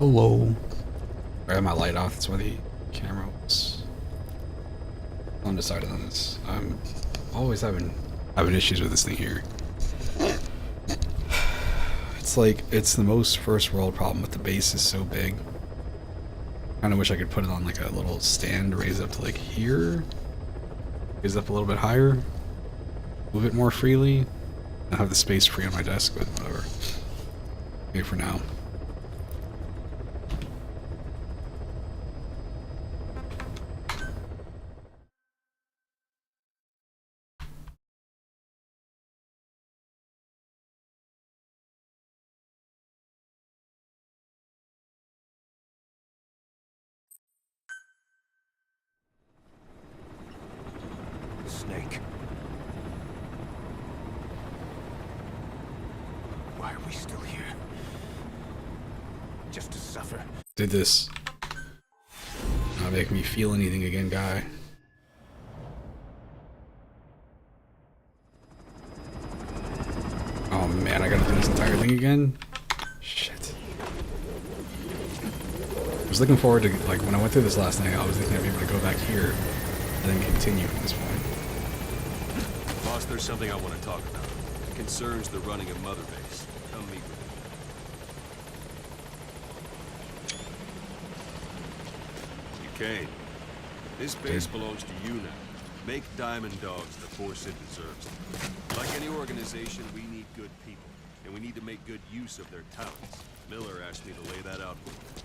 Hello. I have my light off, that's why the camera was undecided on this. I'm always having issues with this thing here. It's like, it's the most first world problem, but the base is so big. Kinda wish I could put it on like a little stand, raise it up to like here. Raise it up a little bit higher. Move it more freely. And have the space free on my desk, but whatever. Okay for now. Snake. Why are we still here? Just to suffer? Did this not make me feel anything again, guy? Oh man, I gotta do this entire thing again? Shit. I was looking forward to, like, when I went through this last night, I was thinking I'd be able to go back here and then continue from this point. Boss, there's something I want to talk about. It concerns the running of Mother Base. Come meet with me. Duquesne, this base belongs to you now. Make Diamond Dogs the force it deserves. Like any organization, we need good people, and we need to make good use of their talents. Miller asked me to lay that out for you.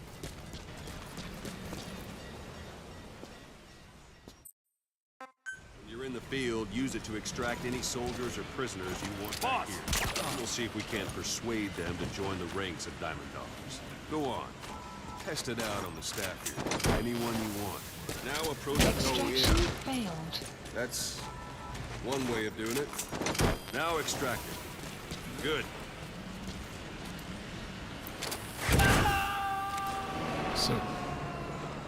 You're in the field, use it to extract any soldiers or prisoners you want back here. We'll see if we can't persuade them to join the ranks of Diamond Dogs. Go on. Test it out on the staff here. Anyone you want. Now approach the Extraction failed. That's one way of doing it. Now extract it. Good. So,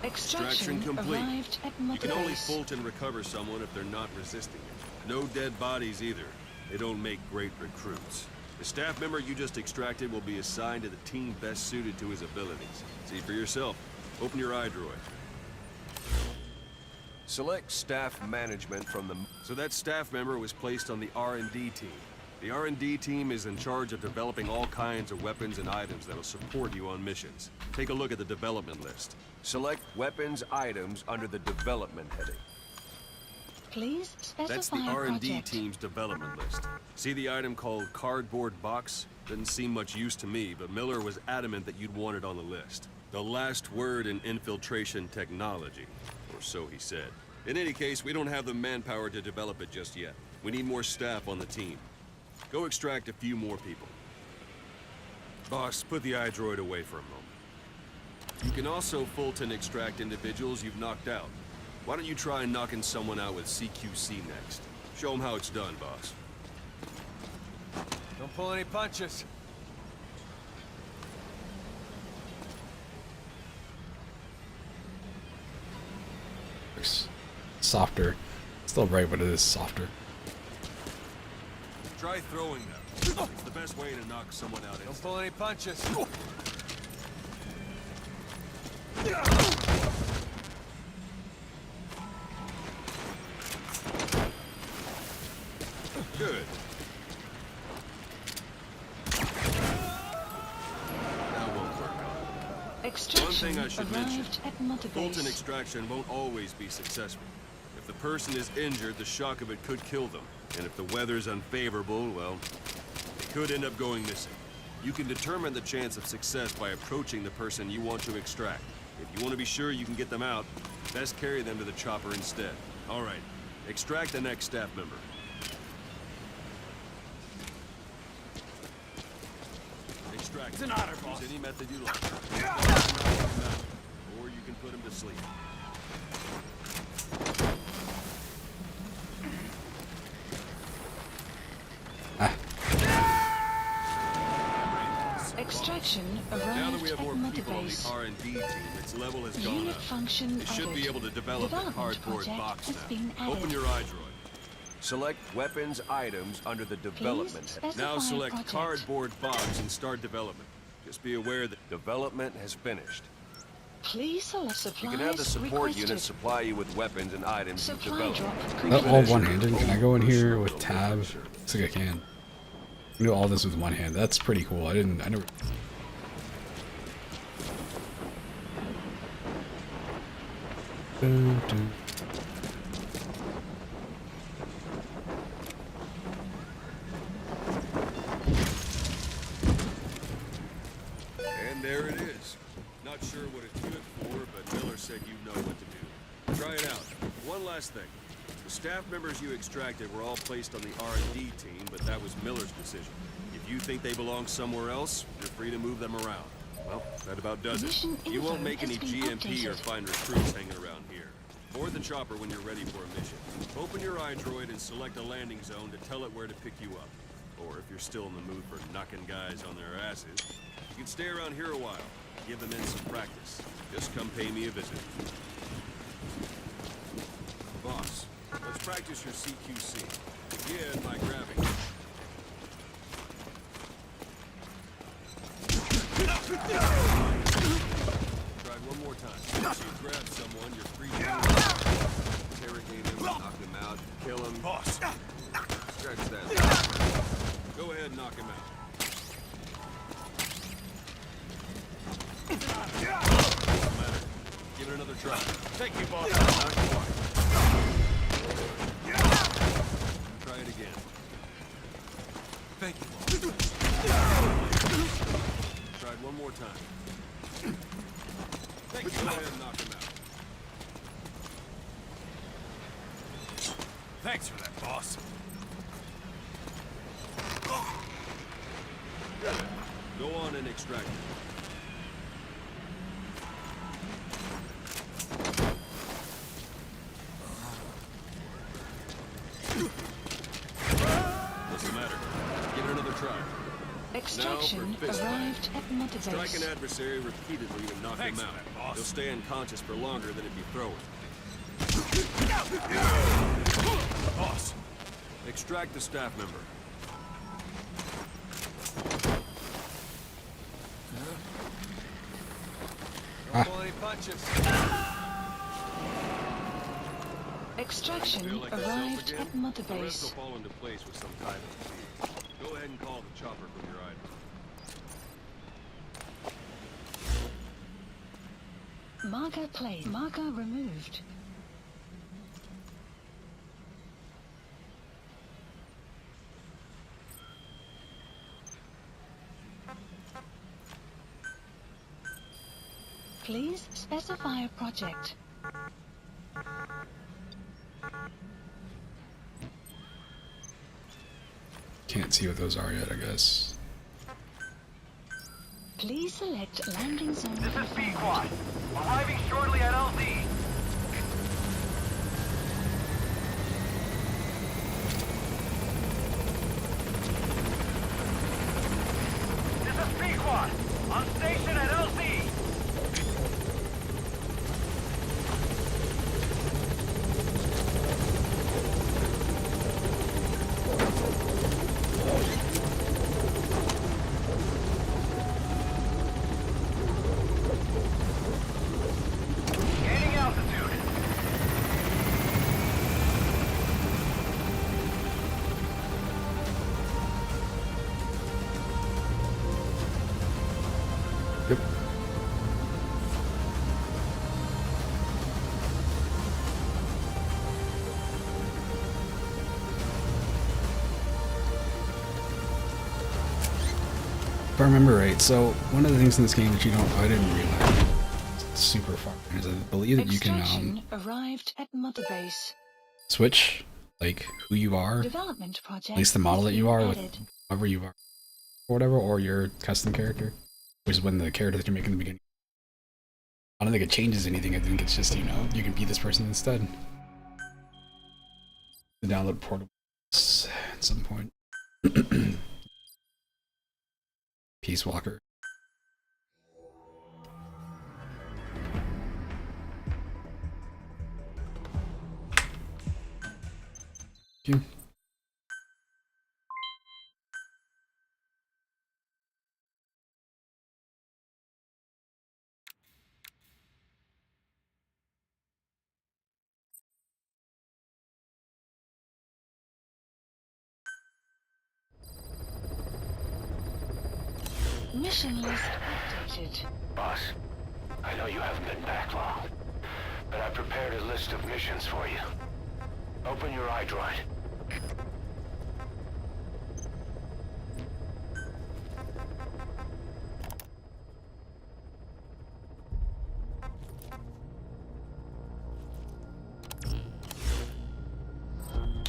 Extraction complete. arrived at You Mother can only Base. Fulton recover someone if they're not resisting it. No dead bodies either. They don't make great recruits. The staff member you just extracted will be assigned to the team best suited to his abilities. See for yourself. Open your iDroid. Select staff management from the... So that staff member was placed on the R&D team. The R&D team is in charge of developing all kinds of weapons and items that'll support you on missions. Take a look at the development list. Select weapons items under the development heading. Please specify That's the a R&D project. team's development list. See the item called cardboard box? Didn't seem much use to me, but Miller was adamant that you'd want it on the list. The last word in infiltration technology, or so he said. In any case, we don't have the manpower to develop it just yet. We need more staff on the team. Go extract a few more people. Boss, put the iDroid away for a moment. You can also Fulton extract individuals you've knocked out. Why don't you try knocking someone out with CQC next? Show them how it's done, boss. Don't pull any punches. it's softer. Still bright, but it is softer. Try throwing them. It's the best way to knock someone out Don't instantly. pull any punches. Good. That won't work out. Extraction I should arrived mention. at Mother Fulton Base. extraction won't always be successful. If the person is injured, the shock of it could kill them. And if the weather's unfavorable, well, they could end up going missing. You can determine the chance of success by approaching the person you want to extract. If you want to be sure you can get them out, best carry them to the chopper instead. All right, extract the next staff member. Extract. It's an honor, boss. Use any method you like. Or you can put him to sleep. Extraction Now that we arrived have more at Mother people on Base. the R&D team, its level has gone Unit up. function They should added. be able to develop the Development cardboard project box has now. been added. Open your iDroid. Select weapons items under the development heading. specify Now a select project. cardboard box and start development. Just be aware that Development has finished. Please select You supplies can have the support requested. unit supply you with weapons and items you've Supply developed. drop Is that complete. all one-handed? Can I go in here with tab? Looks like I can. I can do all this with one hand. That's pretty cool. I never... Dun, dun. And there it is. Not sure what it's good for, but Miller said you know what to do. Try it out. One last thing. The staff members you extracted were all placed on the R&D team, but that was Miller's decision. If you think they belong somewhere else, you're free to move them around. Well, that about does it. Mission You won't info make any has been GMP or updated. find recruits hanging around here. Board the chopper when you're ready for a mission. Open your iDroid and select a landing zone to tell it where to pick you up. Or if you're still in the mood for knocking guys on their asses, you can stay around here a while. Give the men some practice. Just come pay me a visit. Boss, let's practice your CQC. Begin by grabbing. Try one more time. Once you grab someone, you're free to interrogate him, knock him out, kill him. Boss! Stretch that. Go ahead and knock him out. Doesn't matter. Give it another try. Thank you, boss. Not quite. Try it again. Thank you, boss. Tried one more time. Thank you. Go ahead and knock him out. Thanks for that, boss. Good. Go on and extract it. What's the matter? Give it another try. Extraction fist fight. arrived at Mother Strike an Base. adversary repeatedly to knock him out. He'll stay unconscious for longer than if you throw it. Boss! Extract the staff member. Don't pull any punches. Extraction Feel like yourself arrived again? at Mother The rest Base. will fall into place with some time. Go ahead and call the chopper from your item. Marker placed. Marker removed. Please specify a project. Can't see what those are yet, I guess. Please select landing zone This is confirmed. B-Quad. Arriving shortly at LZ. This is B-Quad. On station at LZ. Gaining altitude. Yep. If I remember right, so one of the things in this game that I didn't realize, it's super fun, is I believe that you can Extraction arrived at Mother Base. switch, like, who you are, Development project. at least the model has that you been are, with added. whoever you are, or whatever, or your custom character, which is when the character that you're making in the beginning. I don't think it changes anything, I think it's just, you know, you can be this person instead. The download portable at some point. Peace Walker. Thank you. Mission list updated. Boss, I know you haven't been back long, but I prepared a list of missions for you. Open your iDroid.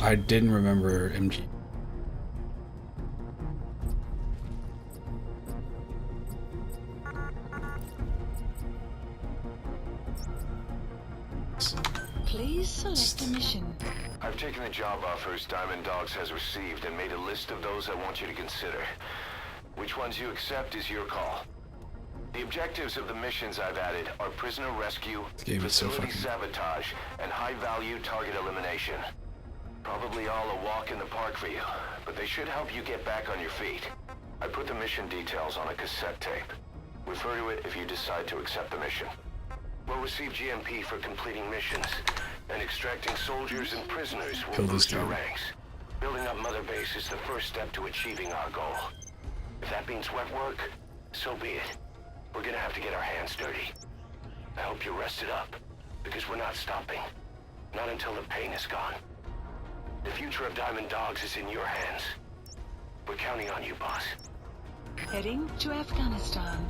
I didn't remember MG. Please select a mission. I've taken the job offers Diamond Dogs has received and made a list of those I want you to consider. Which ones you accept is your call. The objectives of the missions I've added are prisoner rescue, game is so facility fucking- sabotage, and high-value target elimination. Probably all a walk in the park for you, but they should help you get back on your feet. I put the mission details on a cassette tape. Refer to it if you decide to accept the mission. We'll receive GMP for completing missions, and extracting soldiers and prisoners will Kill this boost our dude. ranks. Building up Mother Base is the first step to achieving our goal. If that means wet work, so be it. We're gonna have to get our hands dirty. I hope you're rested up, because we're not stopping. Not until the pain is gone. The future of Diamond Dogs is in your hands. We're counting on you, boss. Heading to Afghanistan.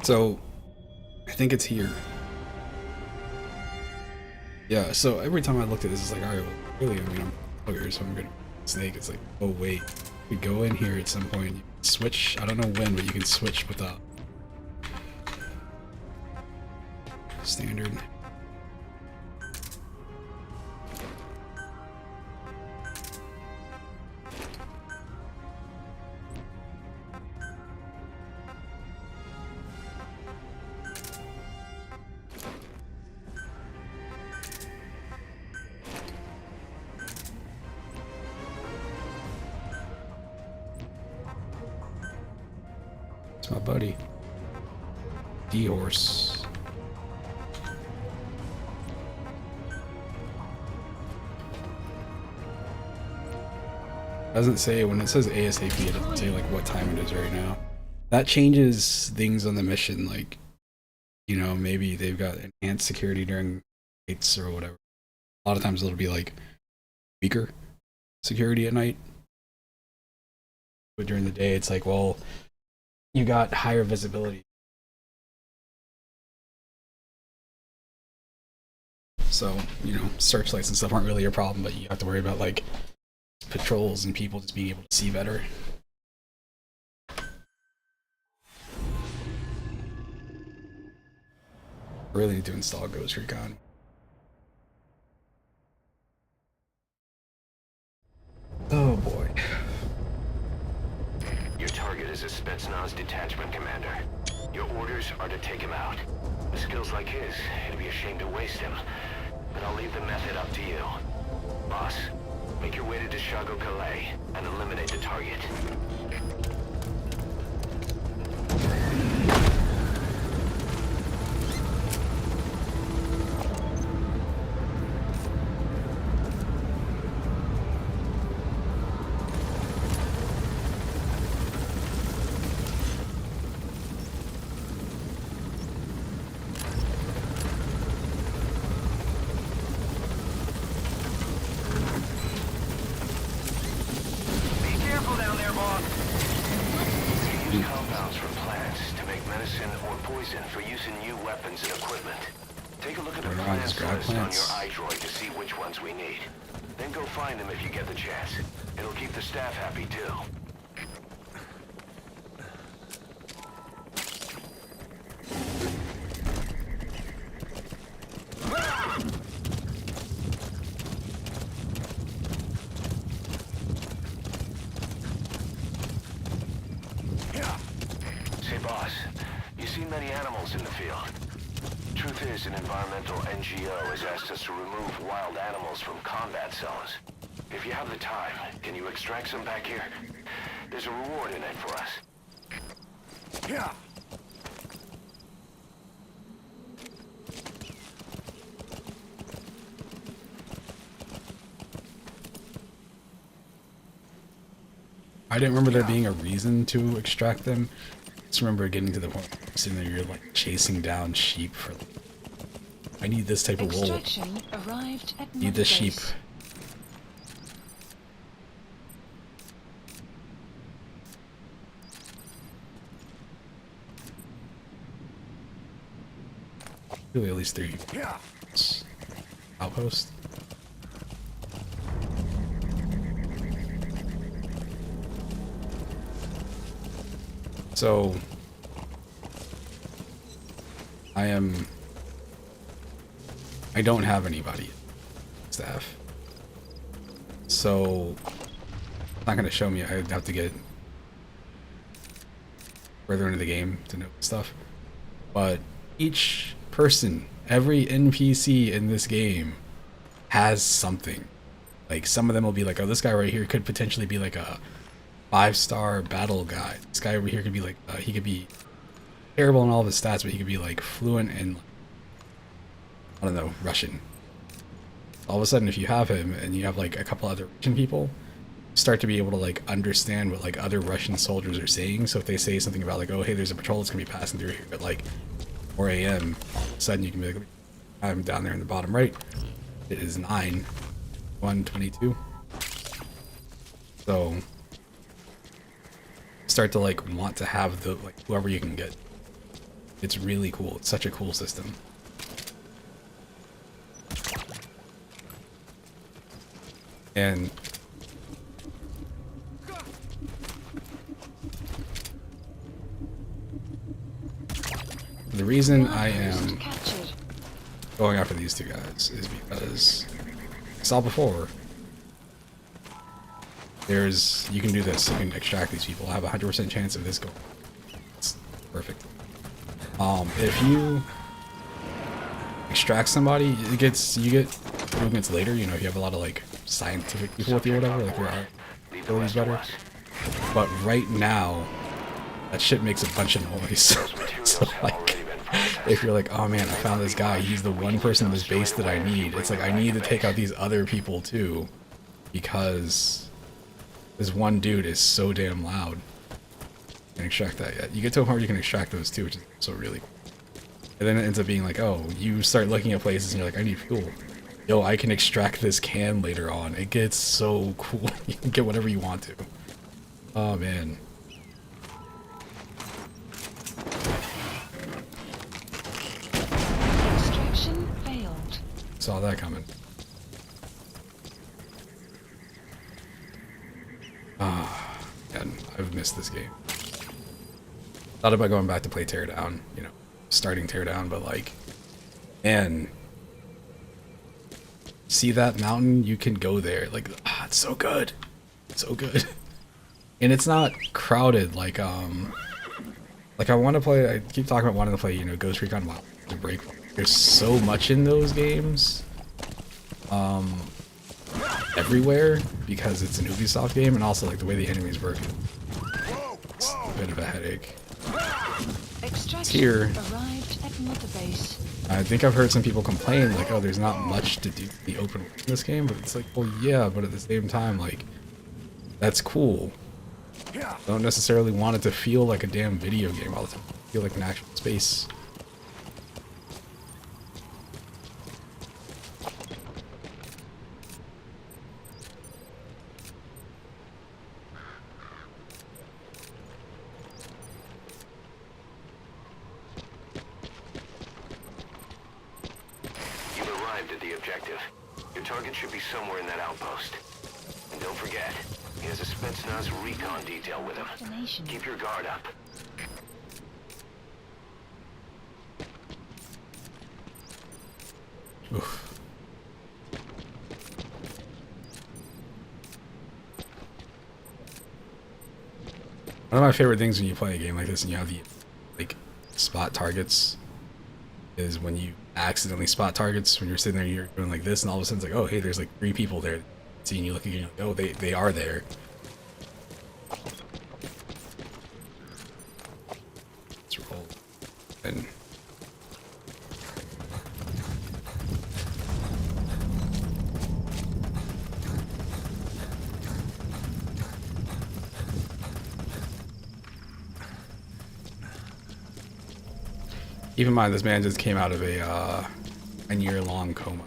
So, I think it's here. Yeah, so every time I looked at this, it's like, alright, well, really, I mean, I'm hungry, so I'm gonna snake. It's like, oh wait, we go in here at some point, you can switch, I don't know when, but you can switch without. Standard. It's my buddy. D-Horse. Doesn't say, when it says ASAP, it doesn't say like what time it is right now. That changes things on the mission, like, you know, maybe they've got enhanced security during nights or whatever. A lot of times it'll be like weaker security at night. But during the day, it's like, well, you got higher visibility. So, you know, searchlights and stuff aren't really a problem, but you have to worry about like patrols and people just being able to see better. Really need to install Ghost Recon. Oh boy. Your target is a Spetsnaz detachment commander. Your orders are to take him out. With skills like his, it'd be a shame to waste him. But I'll leave the method up to you. Boss, make your way to Deshago Calais and eliminate the target. Be careful down there, boss. Use compounds from plants to make medicine or poison for use in new weapons and equipment. Take a look at the Right on, plants just grab list on your plants. iDroid to see which ones we need. Then go find them if you get the chance. It'll keep the staff happy too. Say, boss, you see many animals in the field. Truth is, an environmental NGO has asked us to remove wild animals from combat zones. If you have the time, can you extract some back here? There's a reward in it for us. Yeah. I didn't remember there being a reason to extract them. I just remember getting to the point where sitting there, you're like chasing down sheep for. Like, I need this type of wool. Extraction arrived at Need this sheep. Base. Really, at least 3 outposts. So I don't have anybody staff. So it's not gonna show me. I'd have to get further into the game to know stuff. But each person, every NPC in this game has something. Like some of them will be like, oh, this guy right here could potentially be like a 5-star battle guy. This guy over here could be like, he could be terrible in all of his stats, but he could be like fluent in, I don't know, Russian. All of a sudden, if you have him and you have like a couple other Russian people, you start to be able to like understand what like other Russian soldiers are saying. So if they say something about like, oh, hey, there's a patrol that's gonna be passing through here at like 4 a.m., all of a sudden you can be like, I'm down there in the bottom right. It is 9:122. So start to like want to have the like whoever you can get. It's really cool. It's such a cool system. And the reason I am Captured. going after these 2 guys is because I saw before you can do this, you can extract these people, have a 100% chance of this going. It's perfect. If you extract somebody, you get improvements later, you know, if you have a lot of like scientific people with you or whatever, like your art ability's better. But right now, that shit makes a bunch of noise. So like, if you're like, oh man, I found this guy, he's the one person in this base that I need, it's like I need to take out these other people too, because this one dude is so damn loud. You can extract that yet. You get to a point where you can extract those too, which is so really cool. And then it ends up being like, oh, you start looking at places and you're like, I need fuel. Yo, I can extract this can later on. It gets so cool. You can get whatever you want to. Oh man. Extraction failed. Saw that coming. Ah, man, I've missed this game. Thought about going back to play Teardown, you know, starting Teardown, but like, man, see that mountain? You can go there. Like, it's so good, so good, and it's not crowded. Like I want to play. I keep talking about wanting to play, you know, Ghost Recon Wild to break. There's so much in those games, everywhere, because it's an Ubisoft game, and also like the way the enemies work. It's a bit of a headache. Extraction Here. arrived at Mother Base. I think I've heard some people complain like, oh, there's not much to do in the open world in this game, but it's like, well, yeah, but at the same time, like, that's cool. I don't necessarily want it to feel like a damn video game all the time. I feel like an actual space. At the objective. Your target should be somewhere in that outpost. And don't forget, he has a Spetsnaz recon detail with him. Destination. Keep your guard up. Oof. One of my favorite things when you play a game like this and you have the like spot targets is when you accidentally spot targets when you're sitting there, you're doing like this, and all of a sudden it's like, oh hey, there's like 3 people there. Seeing you look again, you're like, oh they are there. Let's roll. And Keep in mind, this man just came out of a 9-year-long coma.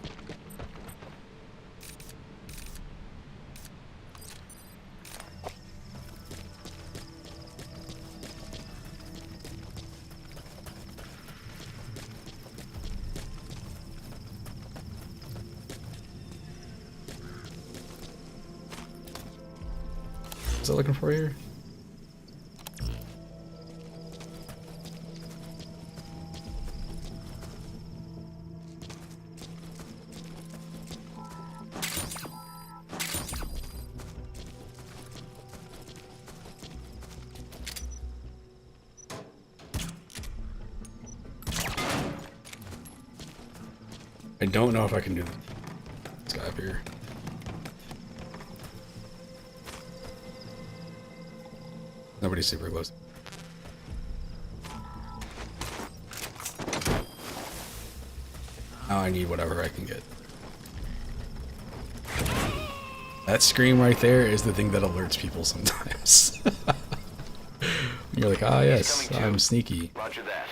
What's it looking for here? I don't know if I can do this guy up here. Nobody's super close. Now I need whatever I can get. That scream right there is the thing that alerts people sometimes. You're like, ah, yes, I'm sneaky. Roger that.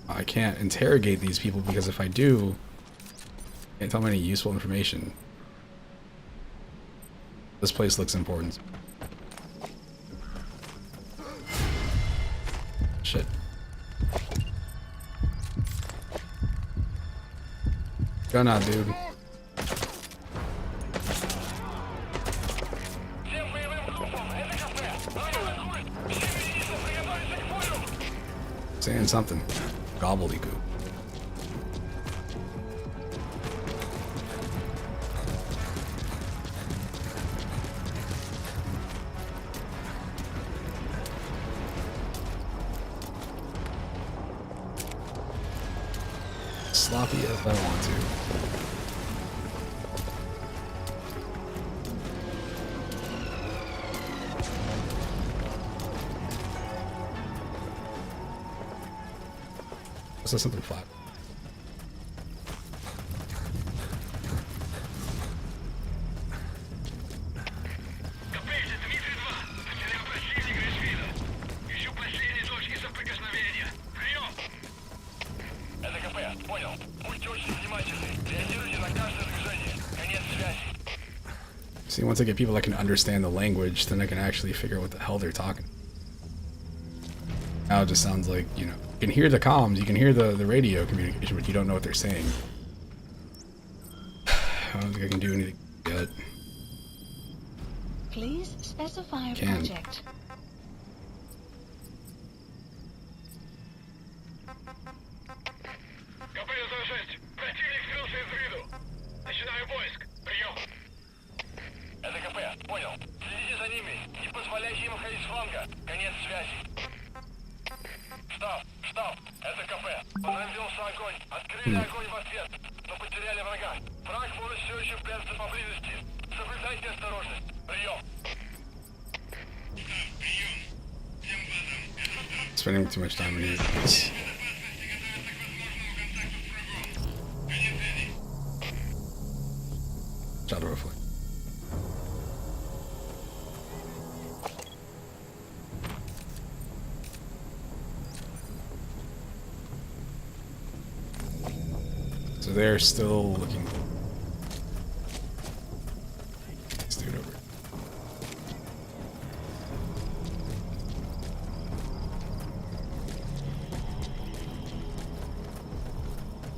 I can't interrogate these people because if I do, I can't tell them any useful information. This place looks important. Shit. Gun out, dude. Saying something. Gobbledygook. Sloppy if I want to. This is something flat. Это КП, понял. Будьте очень внимательны. Реагируйте на каждое движение. Конец связи. See, once I get people that can understand the language, then I can actually figure out what the hell they're talking. Now it just sounds like, you know, you can hear the comms, you can hear the radio communication, but you don't know what they're saying. I don't think I can do anything yet. Please specify a Can. project. КП-106. Противник скрылся из виду. Начинаю поиск. Прием. Это КП, понял. Следите за ними. Не позволяйте им уходить с фланга. Конец связи. Штаб. Это КП. Он развелся огонь. Открыли огонь в ответ, но потеряли врага. Враг может все еще прятаться поблизости. Соблюдайте осторожность. Прием. Spending too much time in here. This. Shadow reflect. So they're still looking. Let's do it over.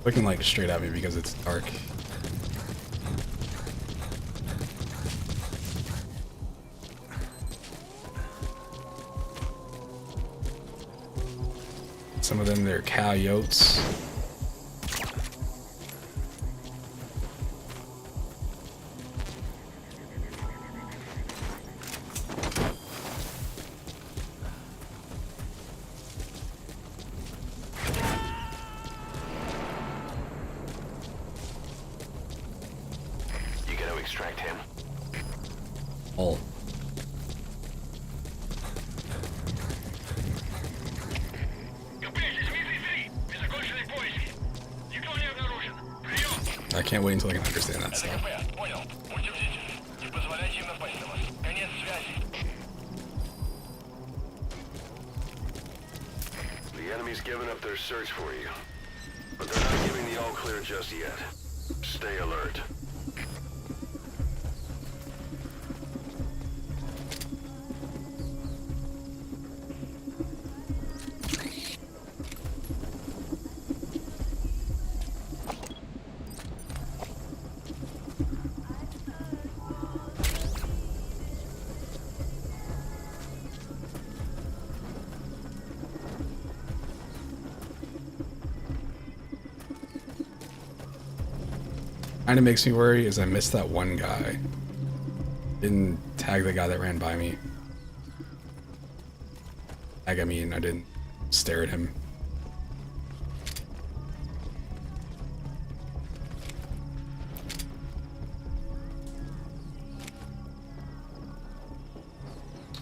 Looking like straight at me because it's dark. Some of them, they're coyotes. You gonna extract him? All. I can't wait until I can understand that stuff. КП, понял. Будьте бдительны. Не позволяйте им напасть на вас. Конец связи. The enemy's given up their search for you. But they're not giving the all clear just yet. Stay alert. Kind of makes me worry is I missed that one guy. Didn't tag the guy that ran by me. Tag, I mean, I didn't stare at him.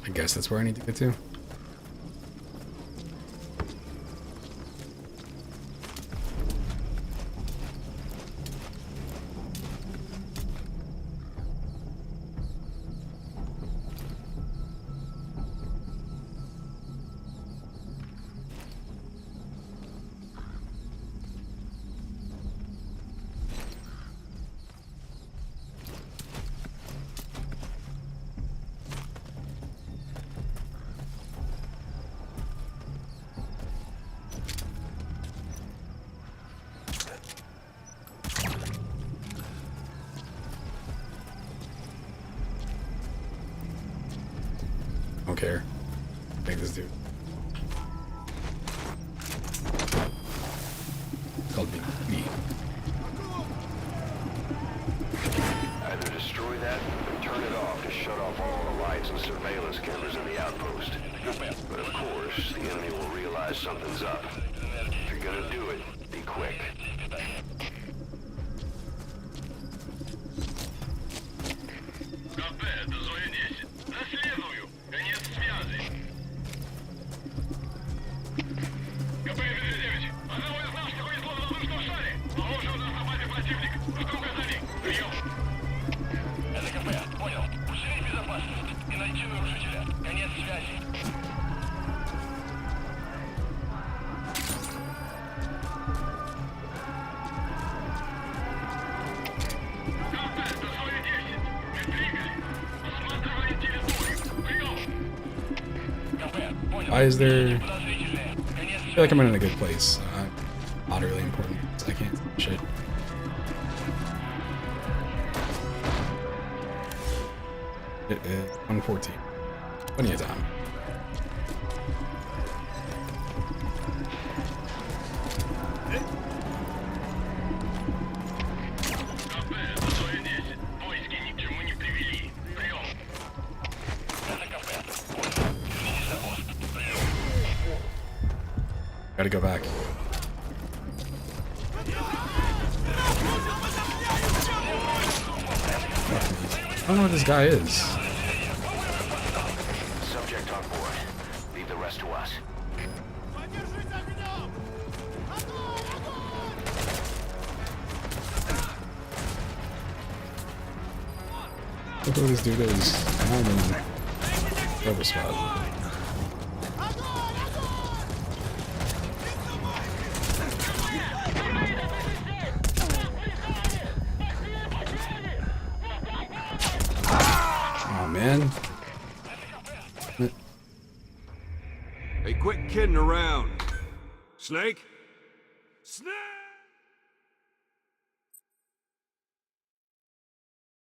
I guess that's where I need to get to. Don't care. Take this dude. Called me. Either destroy that or turn it off to shut off all the lights and surveillance cameras in the outpost. But of course, the enemy will realize something's up. If you're gonna do it, be quick. КП, это Зоя 10. Расследую. Конец связи. КП, Ведря 9. Одного из наших увезло на воздушном шаре. Похоже, у нас на базе противник. Жду указаний. Прием. Это КП. Понял. Усилить безопасность и найти нарушителя. Конец связи. КП, это Зоя 10. Мы двигались. Осматриваем территорию. Прием. КП, понял. Why is there... Подозрительные. Конец I feel like I'm in a good place. Not really important. I can't shit. It is 114. Plenty of time. КП, это Зоя 10. Поиски ни к чему не привели. Прием. Это КП. Понял. Вернитесь на пост. Прием. Gotta go back. I don't know what this guy is. Subject on board. Leave the rest to us. Look who this dude is. I'm in rubber spot. Oh man. Hey, quit kidding around. Snake? Snake!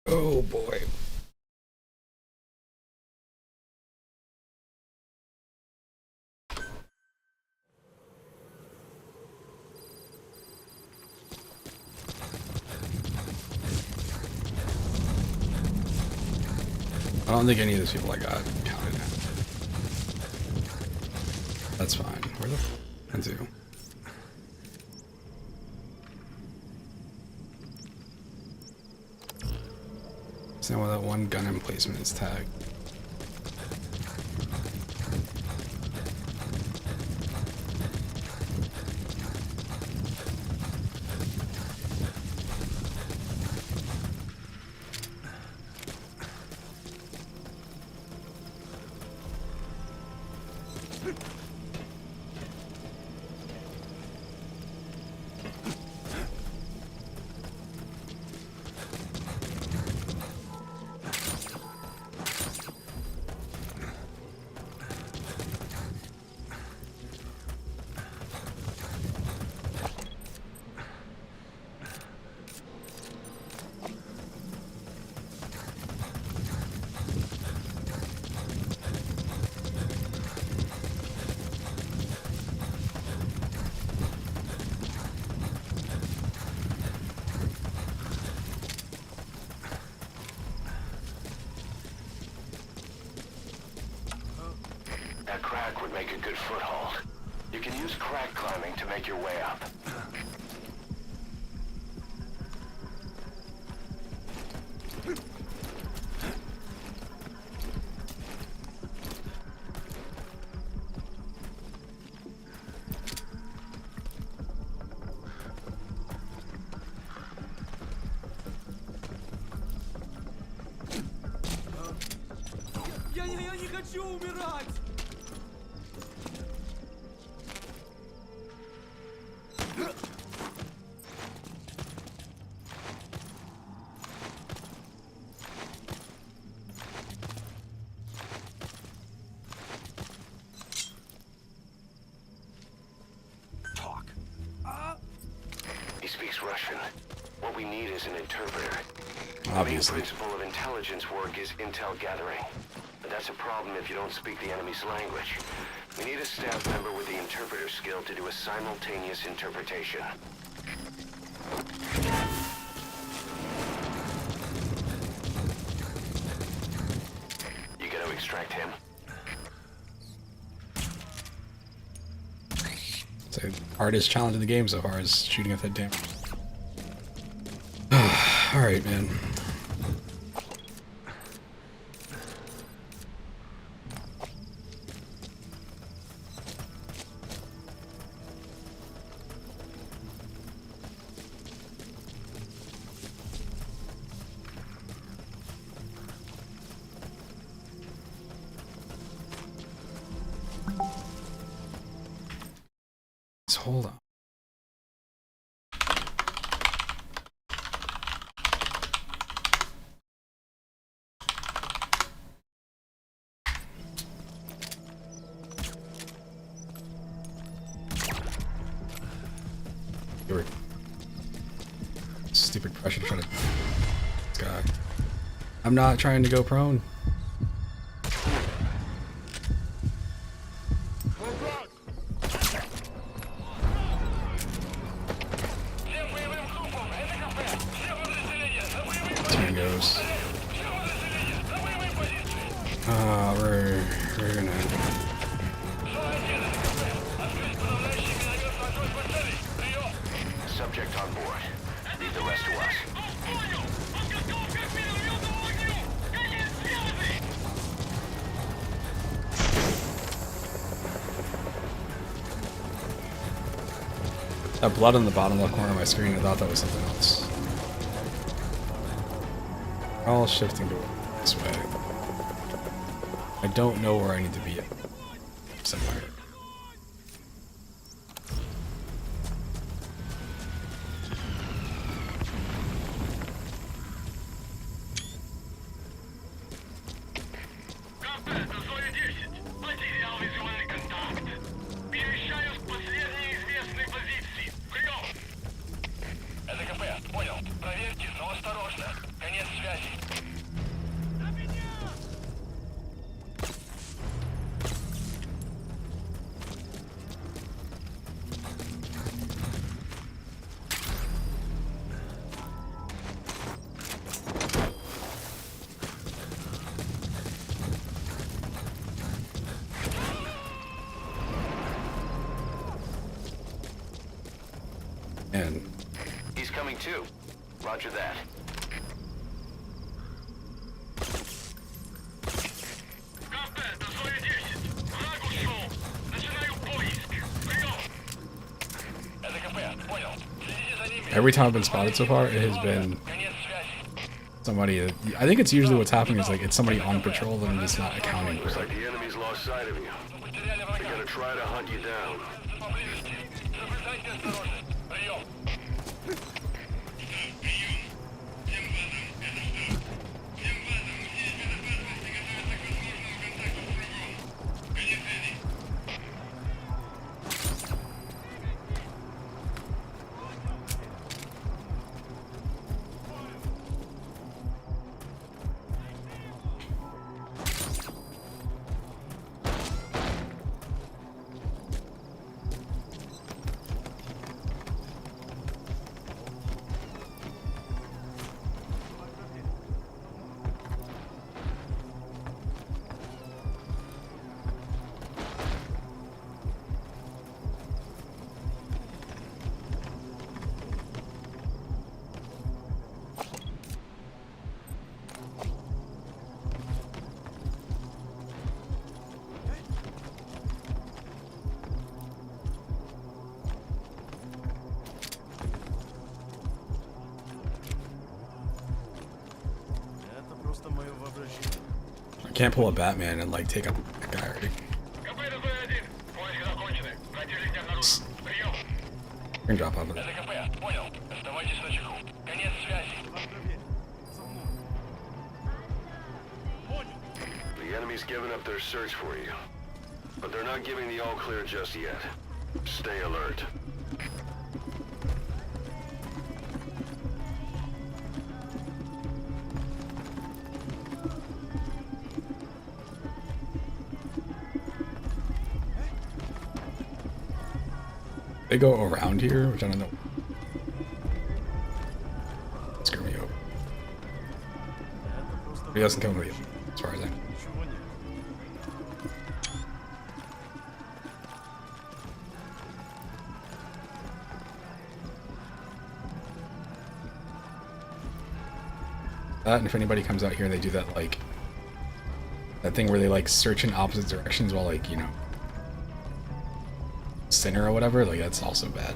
Oh boy. I don't think any of those people I got counted. That's fine. Where the f*** into? Is that why that one gun emplacement is tagged? deck would make a good foothold. You can use crack climbing to make your way up. Я не хочу умирать! Talk. He speaks Russian. What we need is an interpreter. Obviously. The main principle of intelligence work is intel gathering. But that's a problem if you don't speak the enemy's language. We need a staff member with the interpreter skill to do a simultaneous interpretation. You gonna extract him? It's the hardest challenge in the game so far is shooting at that damn. Alright, man. Just hold on. Stupid pressure to try to. This guy. I'm not trying to go prone. Here he goes. We're gonna. Subject on board. Leave the rest to us. That blood on the bottom left corner of my screen, I thought that was something else. All shifting to this way. I don't know where I need to be at. Somewhere. КП, на зоне 10. Потерял визуальный контакт. Перемещаюсь к последней известной позиции. Прием! Это КП, понял. Проверьте, но осторожно. Конец связи. And He's coming too. Roger that. КП, на зоне 10. Враг ушел. Начинаю поиск. Прием! Это КП, понял. Следите за ними. every time I've been spotted so far, it has been Конец связи. somebody. I think it's usually what's happening is like it's somebody on patrol and just not accounting for Looks it. like the enemy's lost sight of you. Потеряли They're врага. gonna try to hunt you down. Поблизости. Соблюдайте осторожность. Прием! Can't pull a Batman and like take out that guy already. КП-1, поиски закончены. Противник не обнаружен. Прием. We can drop off of it. КП, понял. Оставайтесь на чеку. Конец связи. The enemy's given up their search for you. But they're not giving the all clear just yet. Stay alert. They go around here, which I don't know. Screw me up. He doesn't come with you, as far as I know. That, and if anybody comes out here and they do that, like, that thing where they, like, search in opposite directions while, like, you know, center or whatever, like, that's also bad.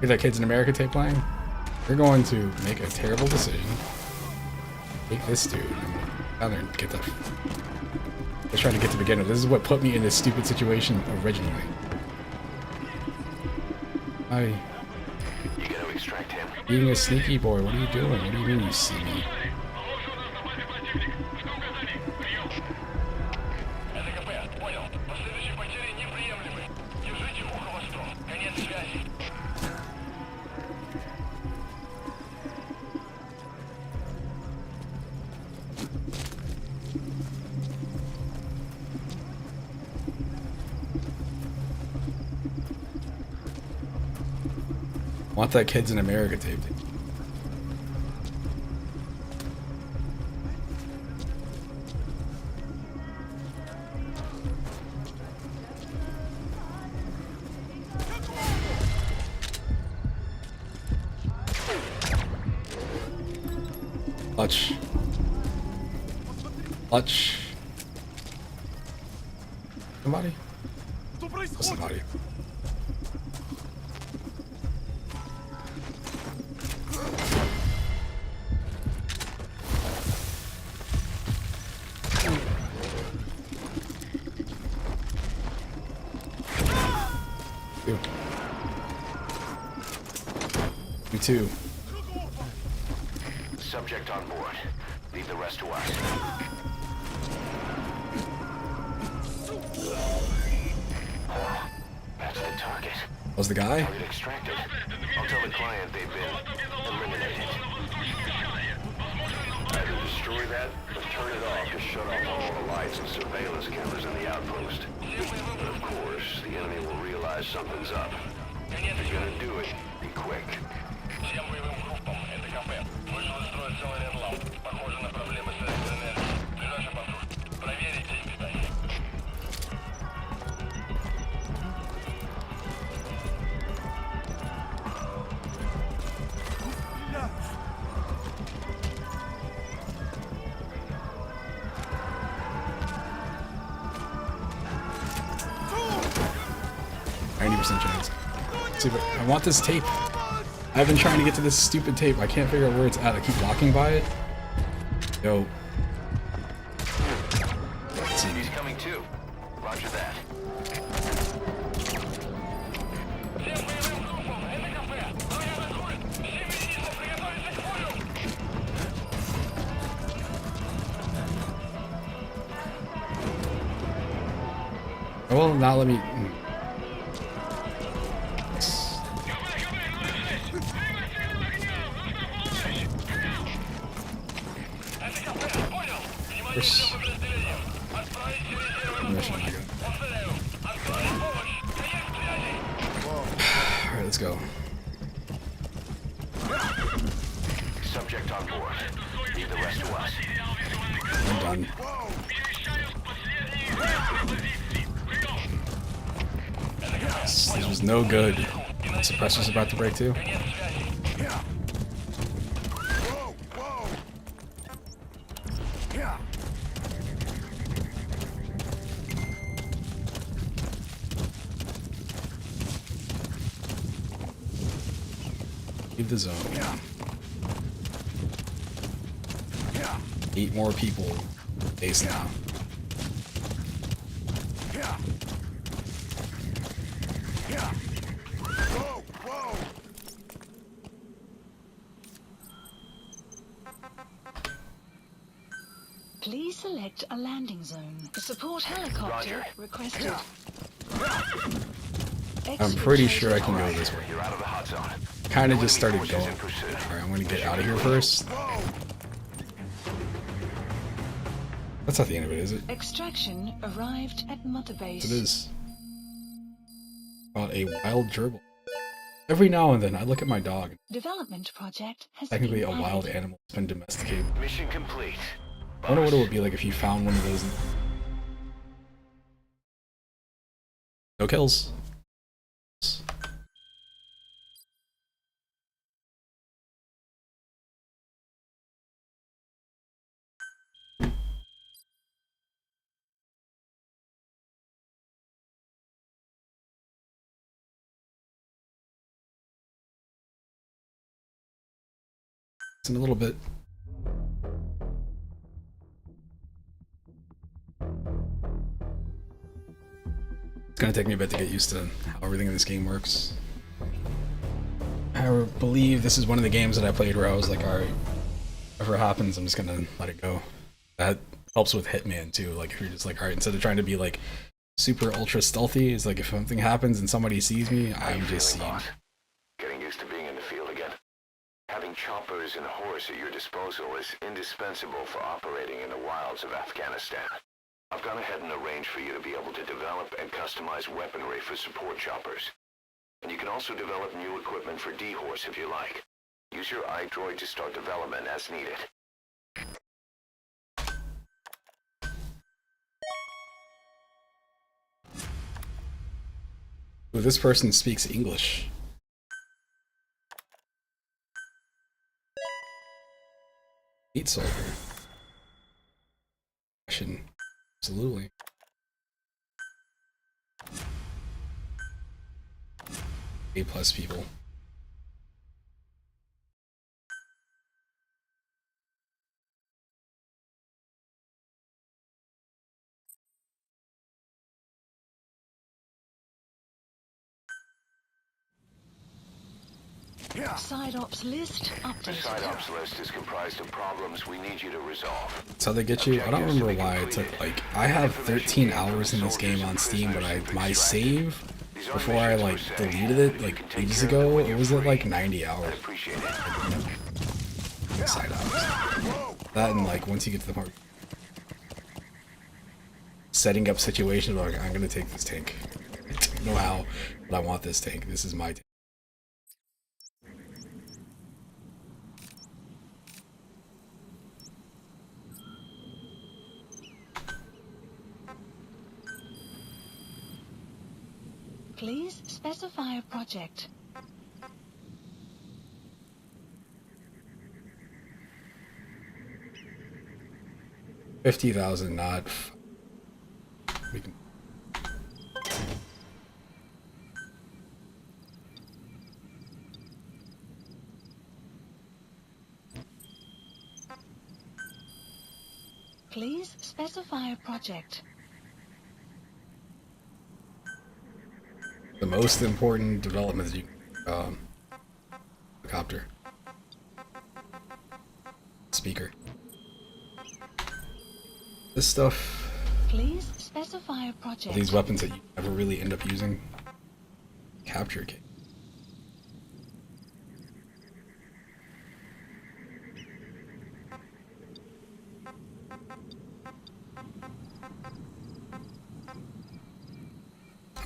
Hear that Kids in America tape playing? You're going to make a terrible decision. Take this dude and down there and get the. Just trying to get to begin with. This is what put me in this stupid situation originally. You gotta extract him. Being a sneaky boy, what are you doing? What do you mean you see me? Это КП, понял. Последующие потери неприемлемы. Держите ухо востро. Конец связи. Want that Kids in America tape? Clutch. Clutch. Somebody? Somebody. Me too. Subject on board. Leave the rest to us. That's the target. Was the guy? Target extracted. I'll tell the client they've been eliminated. Either destroy that or turn it off to shut off all the lights and surveillance cameras in the outpost. But of course, the enemy will realize something's up. If you're gonna do it, be quick. Всем боевым группам, это КП. Вышел из строя целый ряд ламп. Похоже на проблемы с электроэнергией. Ближайший патруль. Проверить день питания. Chance. See, but I want this tape. I've been trying to get to this stupid tape. I can't figure out where it's at. I keep walking by it. Yo. Let's see. He's coming too. Roger that. Всем боевым группам, это КП. Военный культ. Все единицы приготовиться к бою. Well, now let me. let's go. Subject on board. Leave the rest to us. I'm done. This was no good. Suppressor's about to break too. Leave the zone. 8 more people. Base now. Please select a landing zone. Support helicopter Roger. requested. I'm pretty sure I can go this way. You're out of the hot zone. Kind of just started Forces going. in pursuit. Alright, I'm gonna get out of here first. That's not the end of it, is it? Extraction arrived at Mother Base. It is. Called a wild gerbil. Every now and then, I look at my dog. Development project has Technically, a been wild added. animal has been domesticated. Mission complete. I wonder what it would be like if you found one of those. No kills. It's in a little bit. It's gonna take me a bit to get used to how everything in this game works. I believe this is one of the games that I played where I was like, alright, whatever happens, I'm just gonna let it go. That helps with Hitman too. Like if you're just like, alright, instead of trying to be like super ultra stealthy, it's like if something happens and somebody sees me, I'm just seen. Boss? Getting used to being in the field again. Having choppers and horse at your disposal is indispensable for operating in the wilds of Afghanistan. I've gone ahead and arranged for you to be able to develop and customize weaponry for support choppers. And you can also develop new equipment for D-Horse if you like. Use your iDroid to start development as needed. Ooh, this person speaks English. Meat soldier. Russian. Absolutely. A+ people. Side ops list The updated. side ops list is comprised of problems we need you to resolve. That's how they get you. I don't remember why it took like I have 13 hours in this game on Steam, but my save before I like deleted it like ages ago, it was at like 90 hours. Appreciate it. Side ops. That and like once you get to the part setting up situation like I'm gonna take this tank. I don't know how, but I want this tank. This is my tank. Please specify a project. $50,000, not. We can. Please specify a project. The most important development is you helicopter speaker. This stuff, Please specify a project. these weapons that you never really end up using. Capture kit.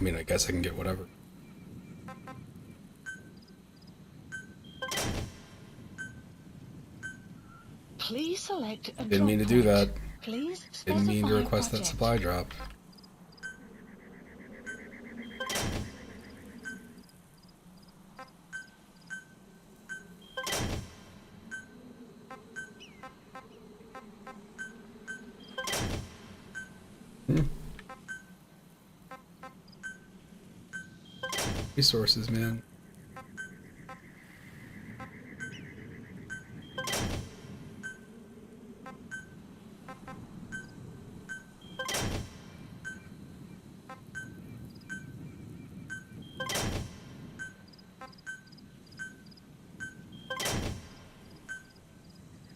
I mean, I guess I can get whatever. Please select a Didn't mean to drop do point. that. Please Didn't mean to specify request that project. supply drop. Resources, man.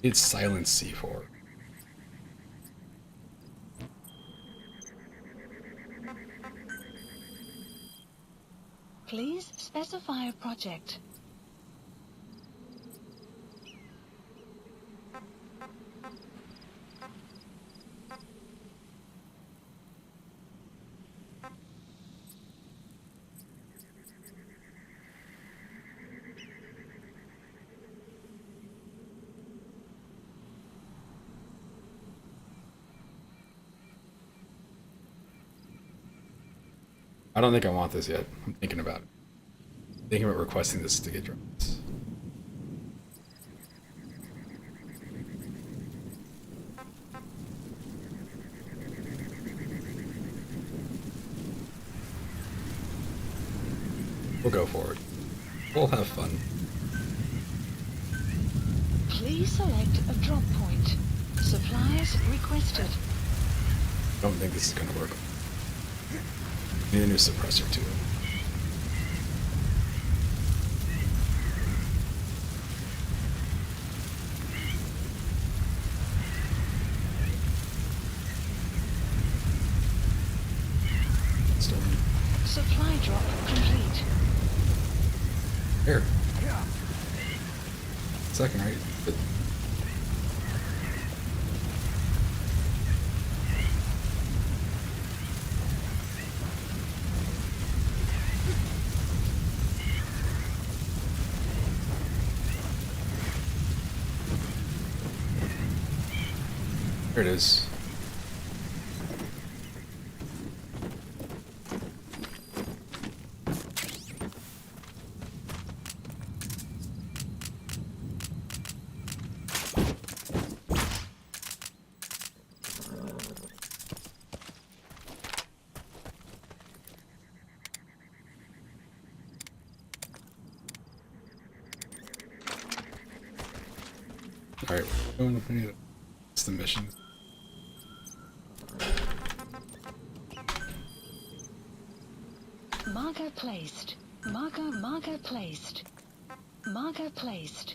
It's silent C4. Please specify a project. I don't think I want this yet. I'm thinking about it. Thinking about requesting this to get drops. We'll go for it. We'll have fun. Please select a drop point. Supplies requested. I don't think this is gonna work. Need a new suppressor too. Still Supply drop complete. here. Second, right? But there it is. Alright, it's the mission. Marker placed. Marker placed. Marker placed.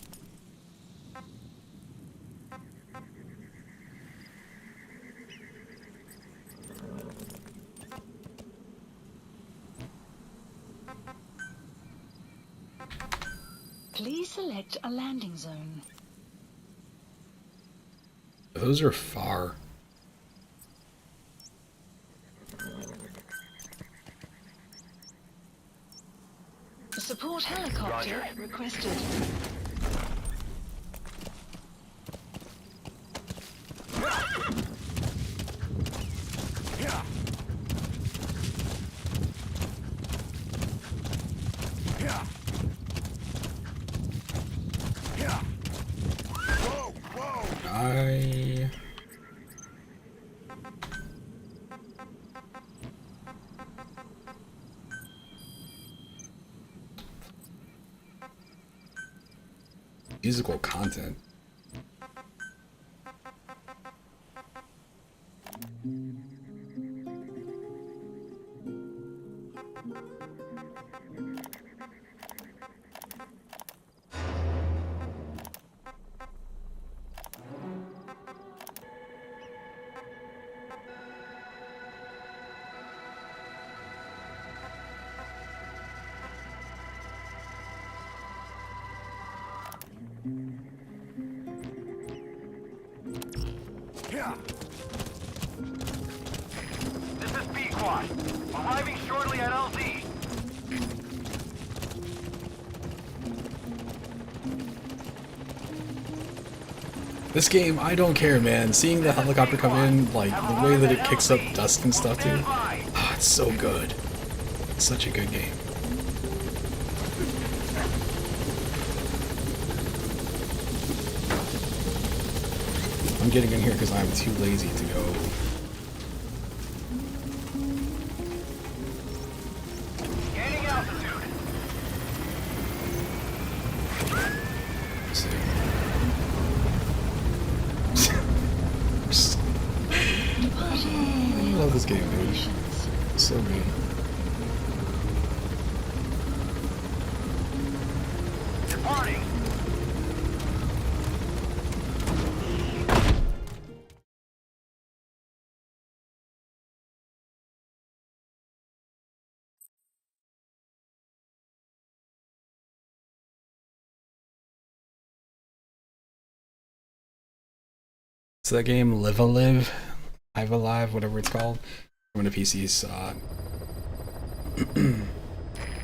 Please select a landing zone. Those are far. Support helicopter requested. I musical content. This is B-Quad. Arriving shortly at LZ. This game, I don't care, man. Seeing the helicopter come in, like, the way that it kicks up dust and stuff, too. Oh, it's so good. It's such a good game. I'm getting in here because I'm too lazy to go. Gaining altitude. Let's see. I love this game, dude. It's so good. Departing. So that game, Live Alive, whatever it's called. I'm gonna PCs.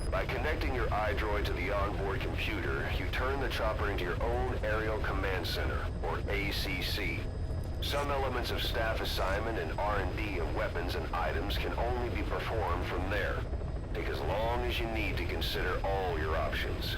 By connecting your iDroid to the onboard computer, you turn the chopper into your own Aerial Command Center, or ACC. Some elements of staff assignment and R&D of weapons and items can only be performed from there. Take as long as you need to consider all your options.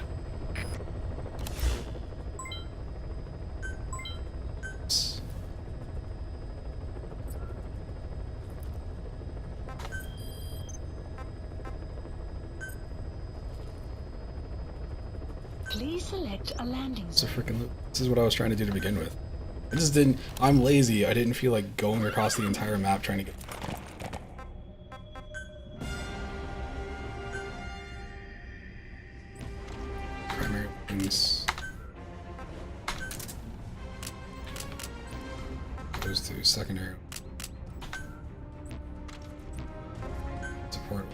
Please select a landing It's a zone. freaking loop. This is what I was trying to do to begin with. I just didn't. I'm lazy. I didn't feel like going across the entire map trying to get. Primary weapons. Goes to secondary. Support.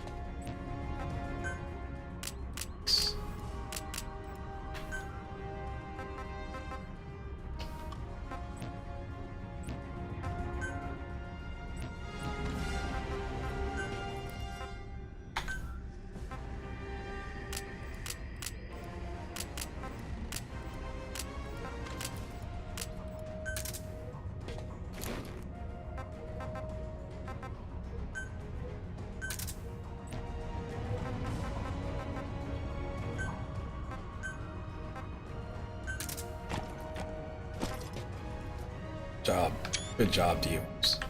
Job. Good job, DMs.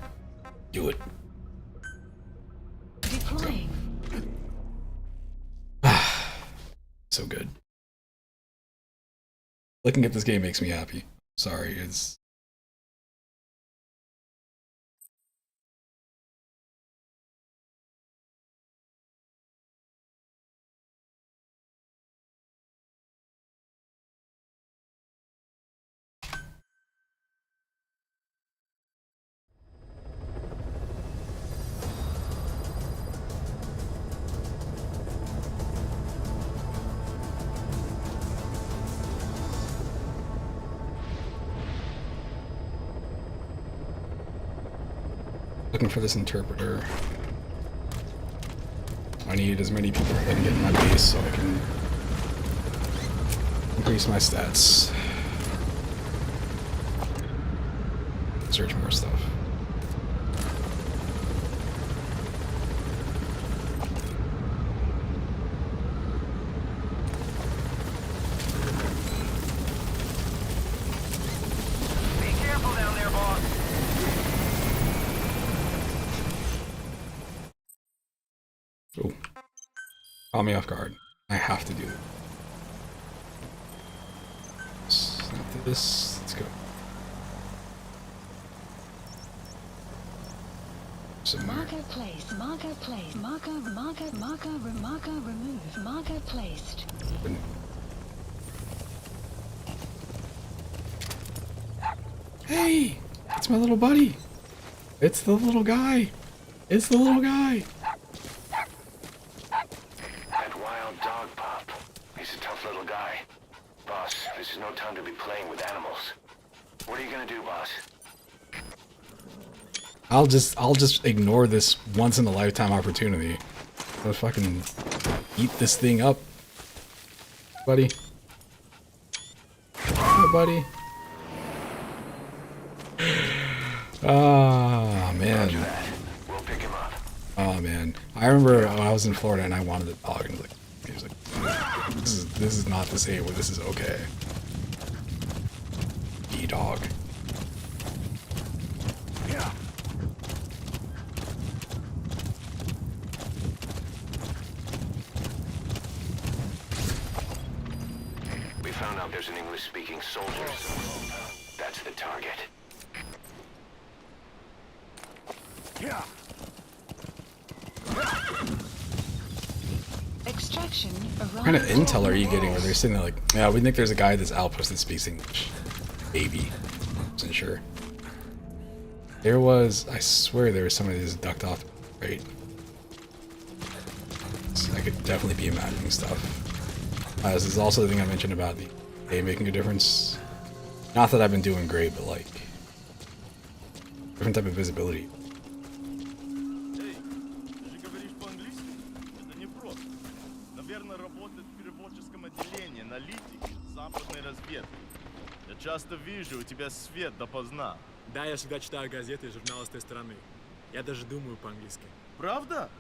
Do it. Deploying. So good. Looking at this game makes me happy. Sorry, it's... Looking for this interpreter. I need as many people as I can get in my base so I can increase my stats. Search more stuff. Be careful down there, boss. Oh. Caught me off guard. I have to do it. Snap to this. Let's go. Somewhere. Marker placed. Marker placed. Marker removed. Marker placed. Hey! It's my little buddy! It's the little guy! It's the little guy! That wild dog pup. He's a tough little guy. Boss, this is no time to be playing with animals. What are you gonna do, boss? I'll just ignore this once in a lifetime opportunity. I'll fucking eat this thing up. Buddy. Hi, buddy. Oh man. Roger that. We'll pick him up. Oh man. I remember when I was in Florida and I wanted a dog and he was like, this is not disabled, this is okay. E-dog. Yeah. We found out there's an English-speaking soldier, so that's the target. Yeah. Extraction arrived. What kind of intel are you getting where they're sitting there like, yeah, we think there's a guy at this outpost that speaks English. Maybe. Wasn't sure. There was, I swear there was somebody that just ducked off, right? So I could definitely be imagining stuff. This is also the thing I mentioned about the A making a difference. Not that I've been doing great, but like, different type of visibility. Эй, ты же говоришь по-английски? Это непросто. Наверное, работает в переводческом отделении, аналитики, западной разведки. Я часто вижу, у тебя свет допоздна. Да, я всегда читаю газеты и журналы с той стороны. Я даже думаю по-английски. Правда?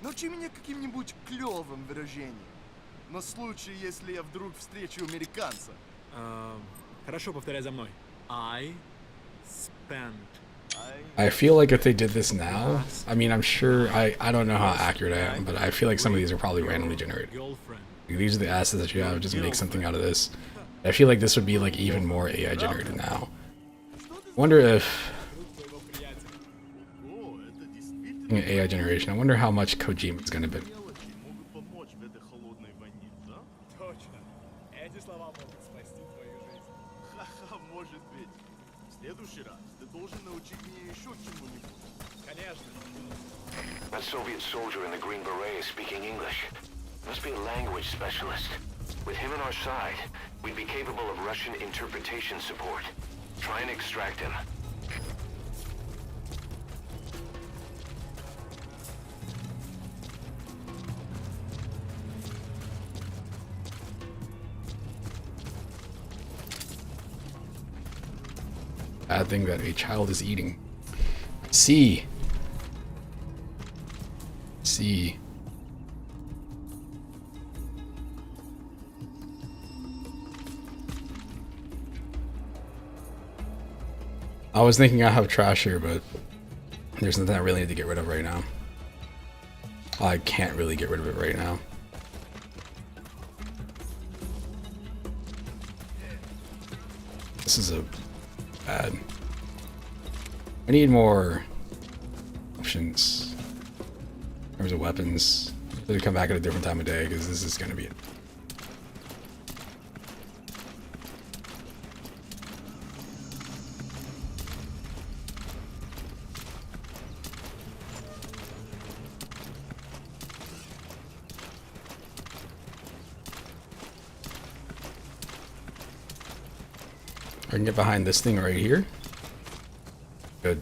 Научи меня каким-нибудь клёвым выражением. На случай, если я вдруг встречу американца. Хорошо, повторяй за мной. I spent. I feel like if they did this now, I mean, I'm sure, I don't know how accurate I am, but I feel like some of these are probably randomly generated. Girlfriend. These are the assets that you have, just make something out of this. I feel like this would be like even more AI generated now. Wonder if О, это действительно AI generation, I wonder how much Kojima is gonna be. мелочи могут помочь в этой холодной войне, да? Точно. Эти слова могут спасти твою жизнь. Ха-ха, может быть. В следующий раз ты должен научить меня еще чему-нибудь. Конечно. That Soviet soldier in the Green Beret is speaking English. Must be a language specialist. With him on our side, we'd be capable of Russian interpretation support. Try and extract him. Bad thing that a child is eating. C. C. I was thinking I have trash here, but there's nothing I really need to get rid of right now. I can't really get rid of it right now. This is a bad. I need more options in terms of weapons. To come back at a different time of day because this is gonna be it. I can get behind this thing right here. Good.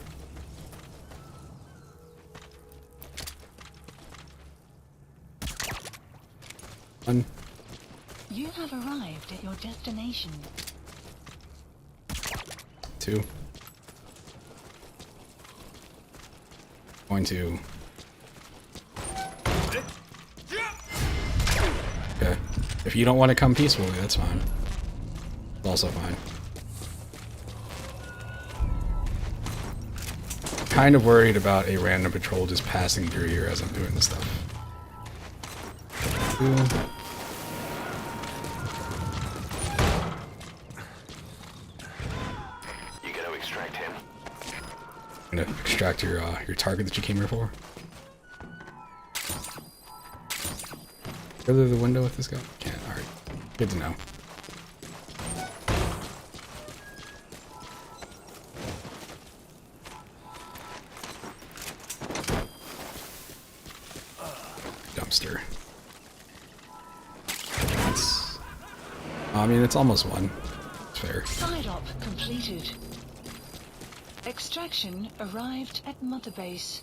One. You have arrived at your destination. Two. Going to. Okay. If you don't want to come peacefully, that's fine. It's also fine. Kind of worried about a random patrol just passing through here as I'm doing this stuff. Two. You gotta extract him. I'm gonna extract your target that you came here for. Go through the window with this guy? Can't. All right. Good to know. Dumpster. I mean, it's almost one. It's fair. Side op completed. Extraction arrived at Mother Base.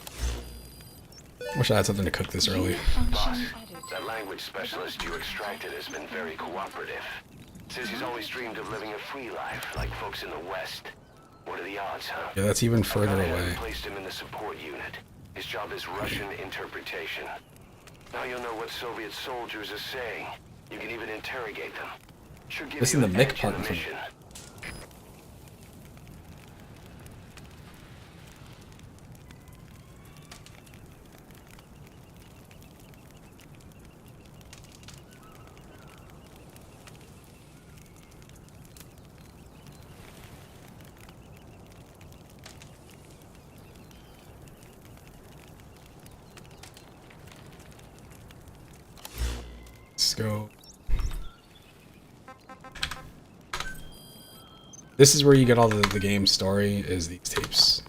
Wish I had something to cook this early. Boss, Function added. that language specialist you extracted has been very cooperative. Says he's always dreamed of living a free life like folks in the West. What are the odds, huh? Yeah, that's even further I away. placed him in the support unit. His job is Russian interpretation. Now you'll know what Soviet soldiers are saying. You can even interrogate them. Should give Listen you to an Mick edge in the part from- mission. Let's go. This is where you get all the game story, is these tapes.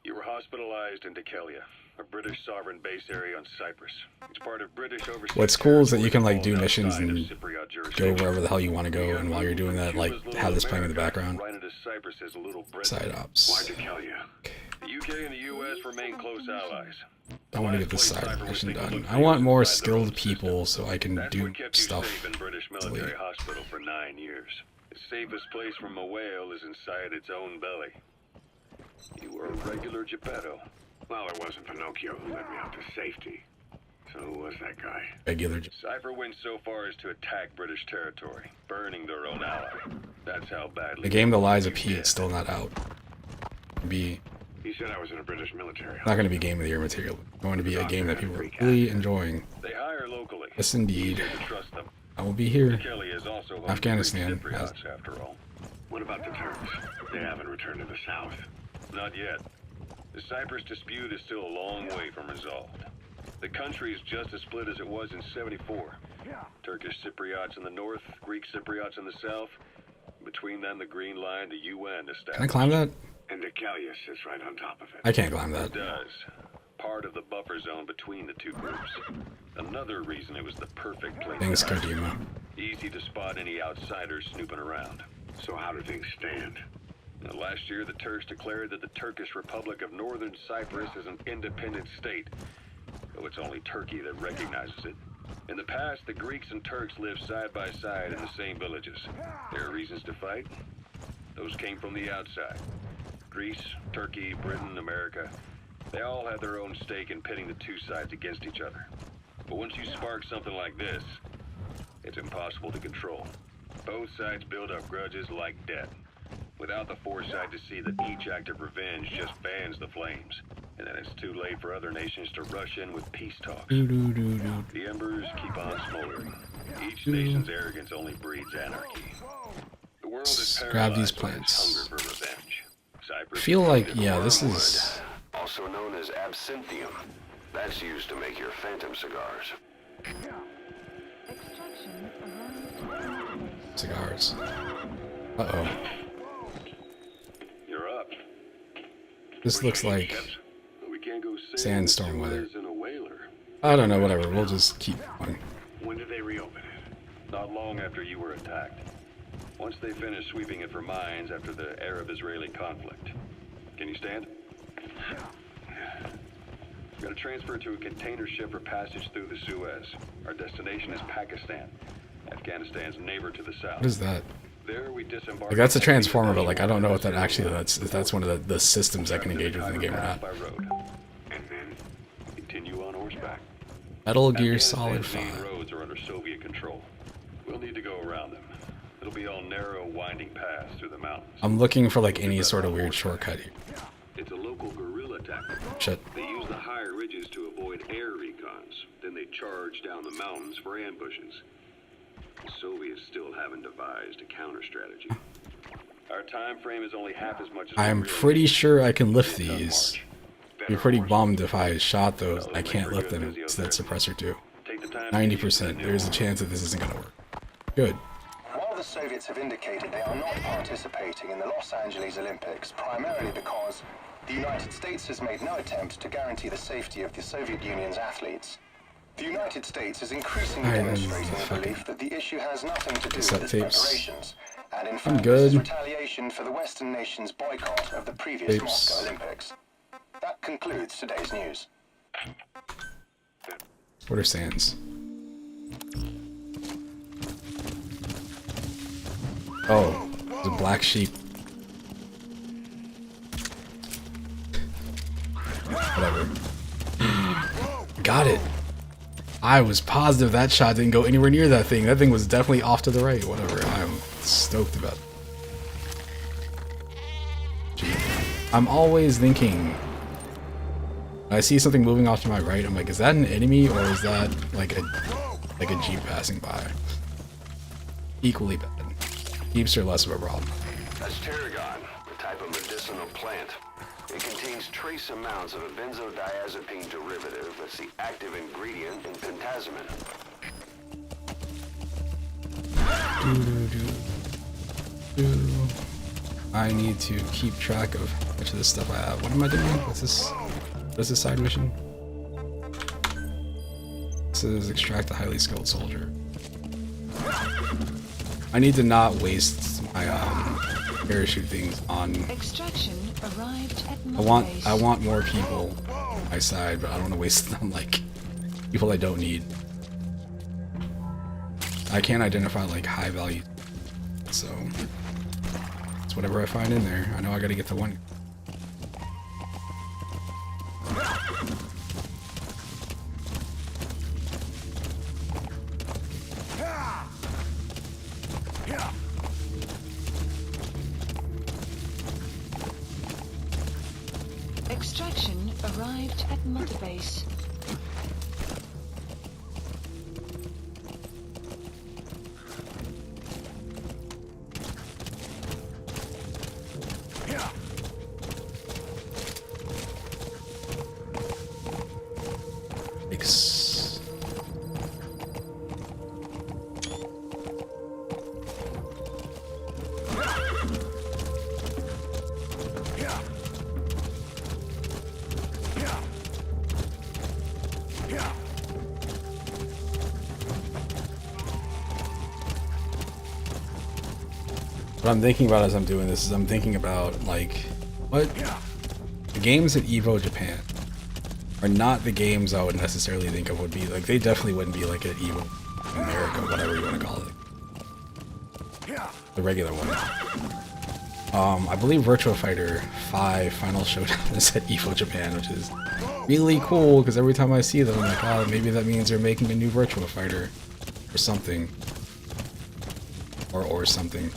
You were hospitalized in Dikelia, a British sovereign base area on Cyprus. It's part of British overseas. What's cool is that you can like do territory missions outside of and Cypriot go jurisdiction. wherever the hell you want to go, You and got while you're moved doing from that, like Cuba's little have this playing in the America background. Right into Cyprus as a little Britain. Side Why ops. Dikelia? The UK and the US remain close allies. I want to get this side mission done. I want more skilled people so I can That's do what kept you stuff. safe in British military hospital for 9 years. The safest place from a whale is inside its own belly. You were a regular Geppetto. Well, it wasn't Pinocchio who led me out to safety. So who was that guy? Regular. Cypher went so far as to attack British territory, burning their own ally. That's how badly. The game The Lies of you P did. is still not out. Be He said I was in a British military. not going to be game of the year material. It's going to be a game that people are really enjoying. They hire locally. Yes, indeed. Easier to trust them. I will be here. Kelly is also home to Afghanistan Greek has- Cypriots, after all. What about the Turks? They haven't returned to the south. Not yet. The Cyprus dispute is still a long way from resolved. The country is just as split as it was in '74. Turkish Cypriots in the north, Greek Cypriots in the south. Between them, the Green Line, the UN established. Can I climb that? And Dikelia sits right on top of it. I can't climb that. It does. Part of the buffer zone between the two groups. Another reason it was the perfect place. Thanks, to hide. Kojima. Easy to spot any outsiders snooping around. So how do things stand? Now, last year, the Turks declared that the Turkish Republic of Northern Cyprus is an independent state, though it's only Turkey that recognizes it. In the past, the Greeks and Turks lived side by side in the same villages. There are reasons to fight. Those came from the outside. Greece, Turkey, Britain, America, they all had their own stake in pitting the two sides against each other. But once you spark something like this, it's impossible to control. Both sides build up grudges like debt, without the foresight to see that each act of revenge just fans the flames. And then it's too late for other nations to rush in with peace talks. Doo-doo-doo-doo. The embers keep on smoldering. Each nation's arrogance only breeds anarchy. The world is Grab these paralyzed by its plants. hunger for revenge. Cyprus I feel like, is yeah, this wormwood. is Also known as absinthium. That's used to make your phantom cigars. Extraction around cigars. Uh-oh. You're up. This looks like We can't go sailing sandstorm with weather. Suez in a whaler. I don't know, whatever. We'll just keep going. When did they reopen it? Not long after you were attacked. Once they finished sweeping it for mines after the Arab-Israeli conflict. Can you stand? We're going to transfer to a container ship for passage through the Suez. Our destination is Pakistan, Afghanistan's neighbor to the south. What is that? There we disembark. Like, that's a transformer, but like I don't know what that actually that's if that's one of the systems I can engage with in the game or not. By road. And then Continue on horseback. Metal Gear Solid Afghanistan's main 5. roads are under Soviet control. We'll need to go around them. It'll be all narrow, winding paths through the mountains. I'm looking for like any sort of weird shortcut here. It's a local guerrilla tactic. Shit. They use the higher ridges to avoid air recons. Then they charge down the mountains for ambushes. The Soviets still haven't devised a counter strategy. Our time frame is only half as much as I'm the real pretty mission. sure I can lift It's a tough these. march. Be pretty bummed if I shot those. I can't lift them. It's that suppressor too. Take the time to use 90%. that new There's a one. chance that this isn't gonna work. Good. While the Soviets have indicated they are not participating in the Los Angeles Olympics, primarily because the United States has made no attempt to guarantee the safety of the Soviet Union's athletes, the United States is increasingly Alright, then, demonstrating the fucking belief that the issue has nothing to do cassette with its tapes. preparations, and in fact good. this is retaliation for the Western nations' boycott of the previous Tapes. Moscow Olympics. That concludes today's news. What are sands? Oh, the black sheep. got it. I was positive that shot didn't go anywhere near that thing. That thing was definitely off to the right. Whatever. I'm stoked about it. I'm always thinking, I see something moving off to my right, I'm like, is that an enemy or is that like a Jeep passing by? Equally bad. Jeeps are less of a problem. That's tarragon, a type of medicinal plant. It contains trace amounts of a benzodiazepine derivative that's the active ingredient in pentazemin. I need to keep track of how much of this stuff I have. What am I doing? What's this? What's this side mission? This is extract a highly skilled soldier. I need to not waste my parachute things on. Extraction arrived at Mother Base. I want more people on my side, but I don't want to waste them on like people I don't need. I can't identify like high value, so it's whatever I find in there. I know I got to get the one. Extraction arrived at Mother Base. What I'm thinking about as I'm doing this is I'm thinking about like what the games at Evo Japan are not the games I would necessarily think of would be like. They definitely wouldn't be like at Evo America, whatever you want to call it, the regular one. I believe Virtua Fighter 5 Final Showdown is at Evo Japan, which is really cool because every time I see them I'm like, oh, maybe that means they're making a new Virtua Fighter or something, or something.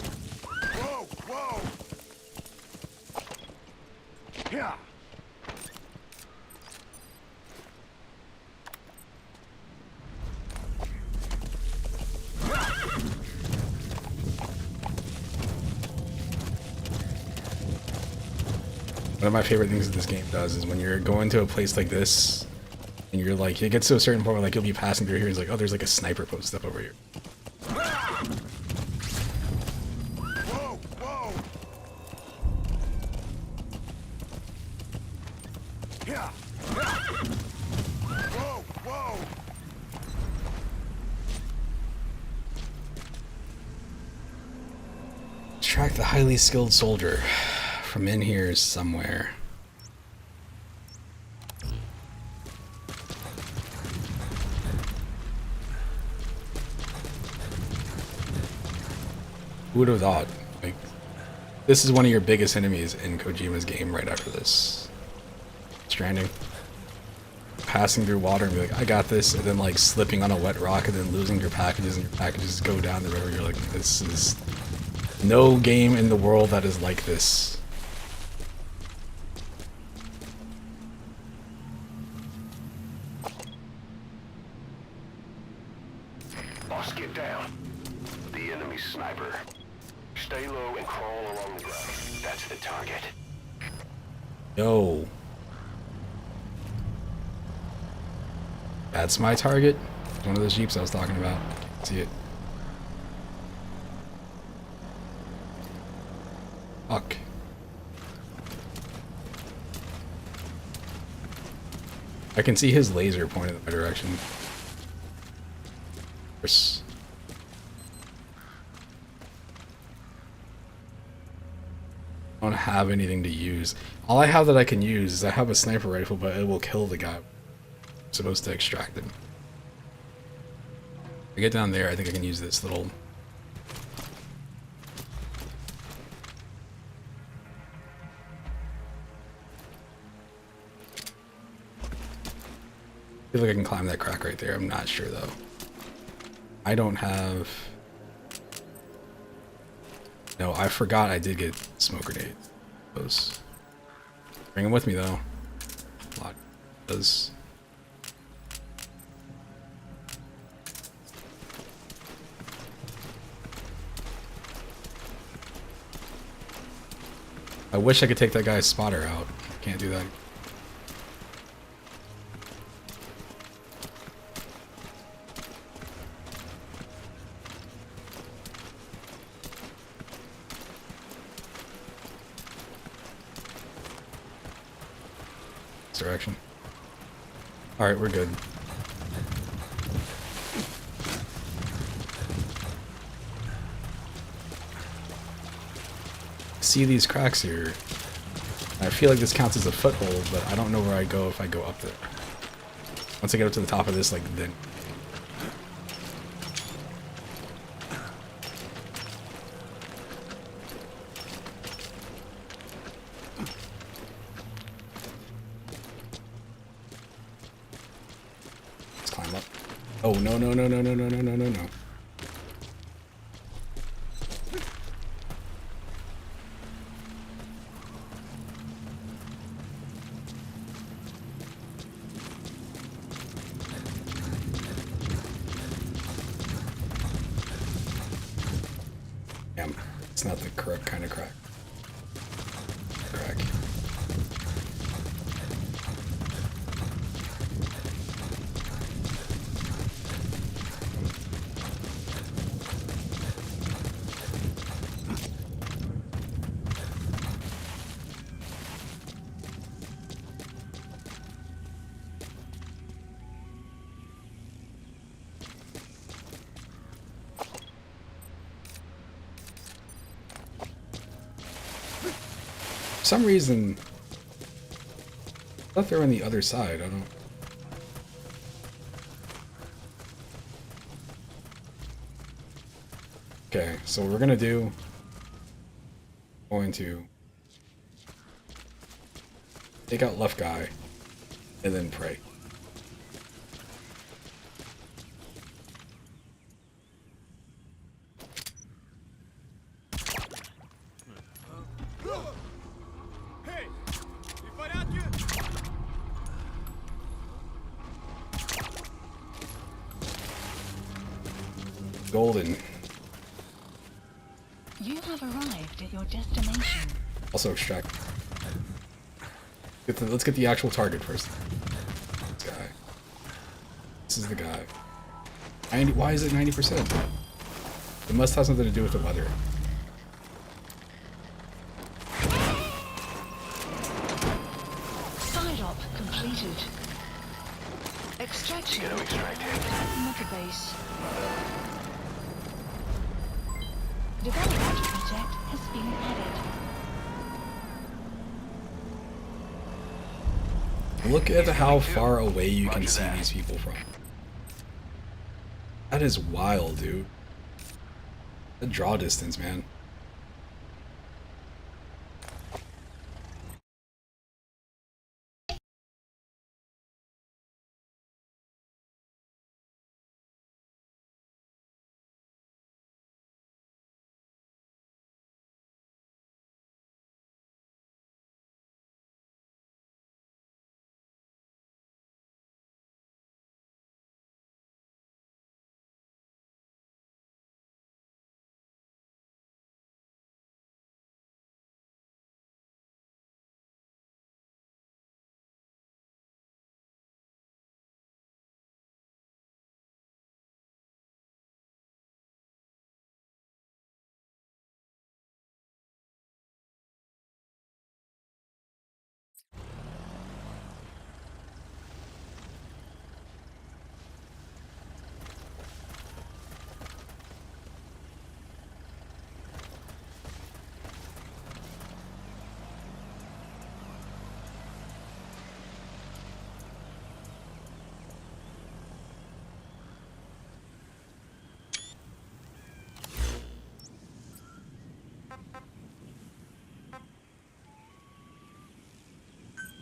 One of my favorite things that this game does is when you're going to a place like this and you're like, it gets to a certain point where like you'll be passing through here and it's like, oh, there's like a sniper post up over here. Track the highly skilled soldier from in here somewhere. Who would have thought? Like, this is one of your biggest enemies in Kojima's game right after this. Stranding. Passing through water and be like, I got this, and then like slipping on a wet rock and then losing your packages and your packages go down the river. You're like, this is no game in the world that is like this. Boss, get down. The enemy sniper. Stay low and crawl along the ground. That's the target. Yo. That's my target? One of those Jeeps I was talking about. Can't see it. Fuck. I can see his laser pointed in my direction. I don't have anything to use. All I have that I can use is I have a sniper rifle, but it will kill the guy. I'm supposed to extract him. If I get down there, I think I can use this little... I feel like I can climb that crack right there. I'm not sure though. I don't have... No, I forgot I did get smoke grenade. Those. Bring them with me though. A lot does. I wish I could take that guy's spotter out. Can't do that. Direction. Alright, we're good. See these cracks here. I feel like this counts as a foothold, but I don't know where I go if I go up there. Once I get up to the top of this, like, then... Oh, no, no, no, no, no, no, no, no, no, no. Damn, it's not the correct kind of crack. Crack. For some reason, I thought they were on the other side. I don't. Okay, so what we're gonna do, going to take out left guy and then pray. Golden. You have arrived at your destination. Also extract. Let's get the actual target first. This guy. This is the guy. 90, why is it 90%? It must have something to do with the weather. Side op completed. Extraction. Mother base. Development project has been added. Look at how far away you can see these people from. That is wild, dude. The draw distance, man.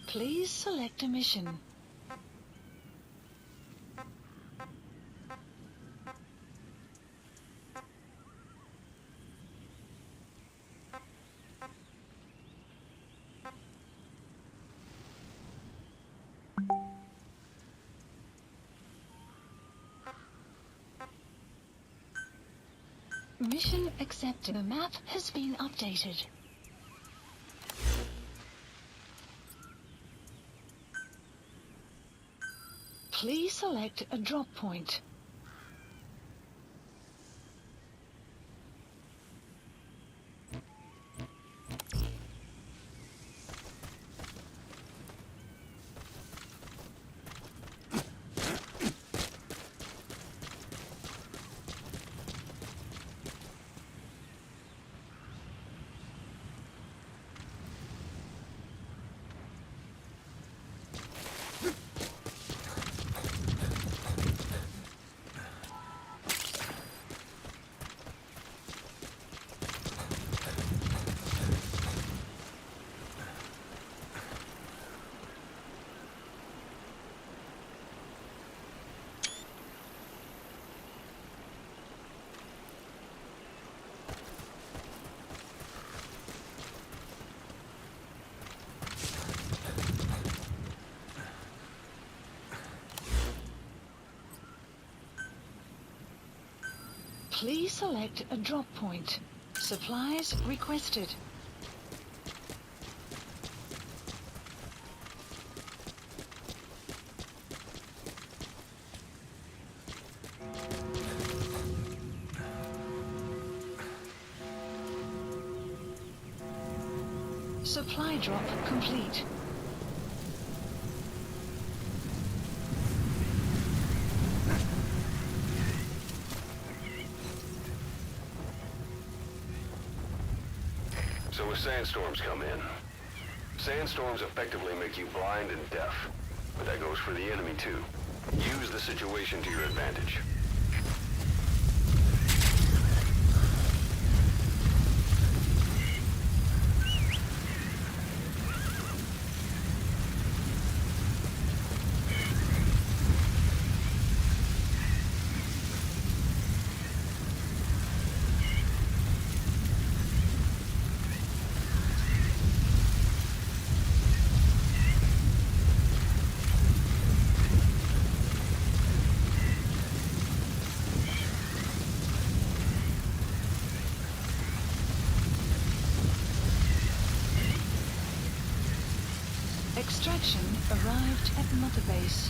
Please select a mission. Mission accepted. The map has been updated. Please select a drop point. Please select a drop point. Supplies requested. Supply drop complete. So if sandstorms come in, sandstorms effectively make you blind and deaf. But that goes for the enemy too. Use the situation to your advantage. Extraction arrived at Mother Base.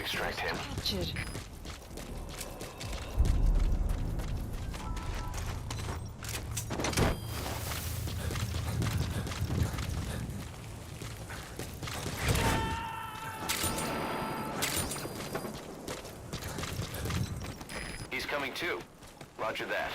extract him. Captured. He's coming too. Roger that.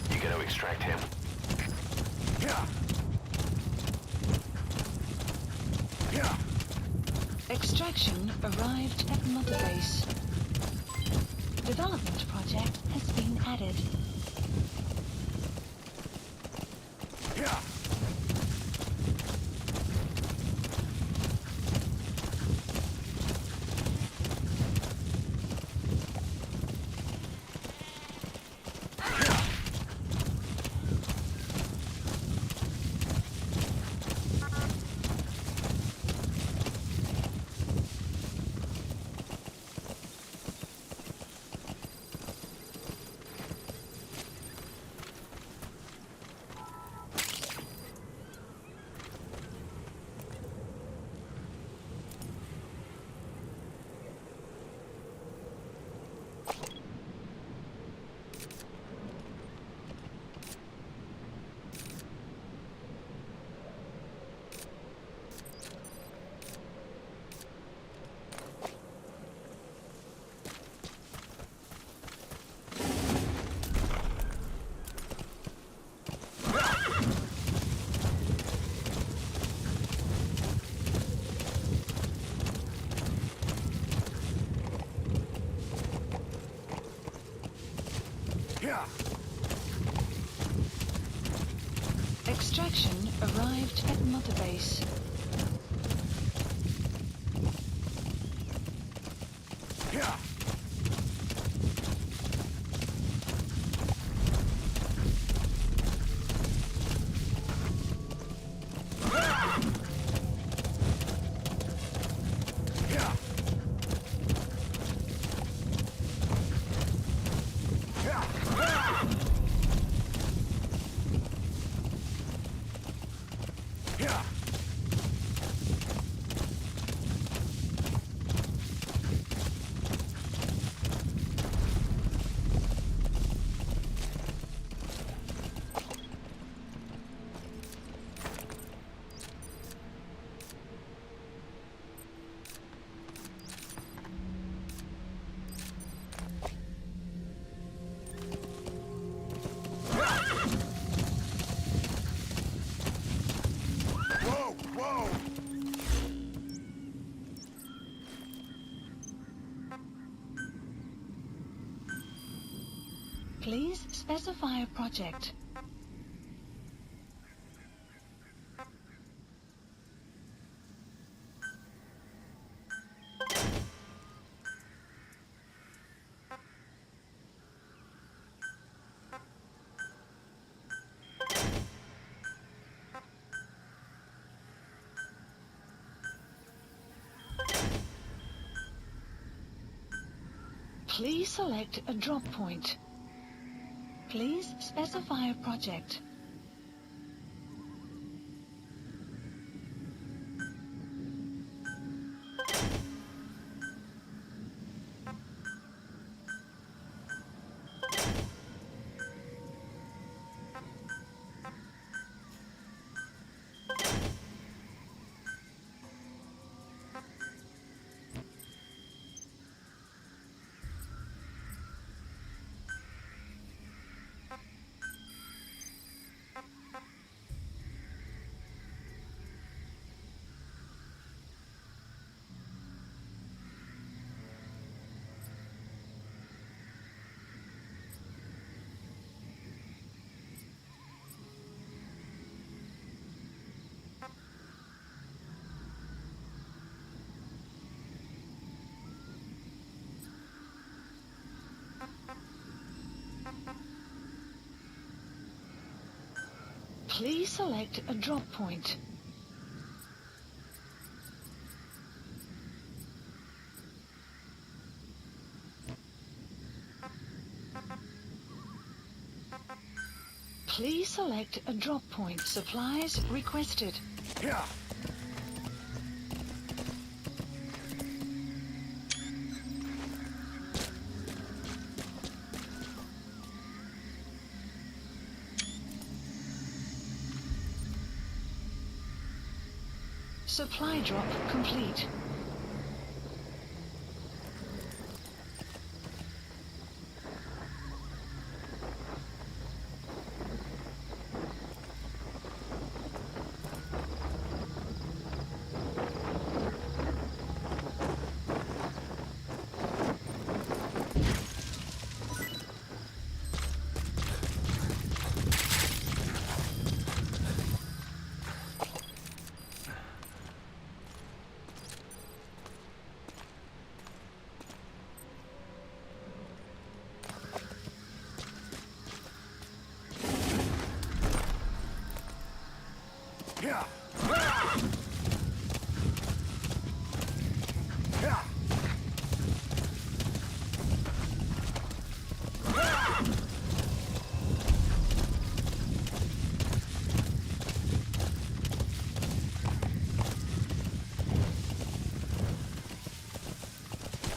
You gotta extract him. Extraction arrived at Mother Base. Development project has been added. Extraction arrived at Mother Base. Please specify a project. Please select a drop point. Please specify a project. Please select a drop point. Please select a drop point. Supplies requested. Yeah. Supply drop complete. Yeah. Yeah.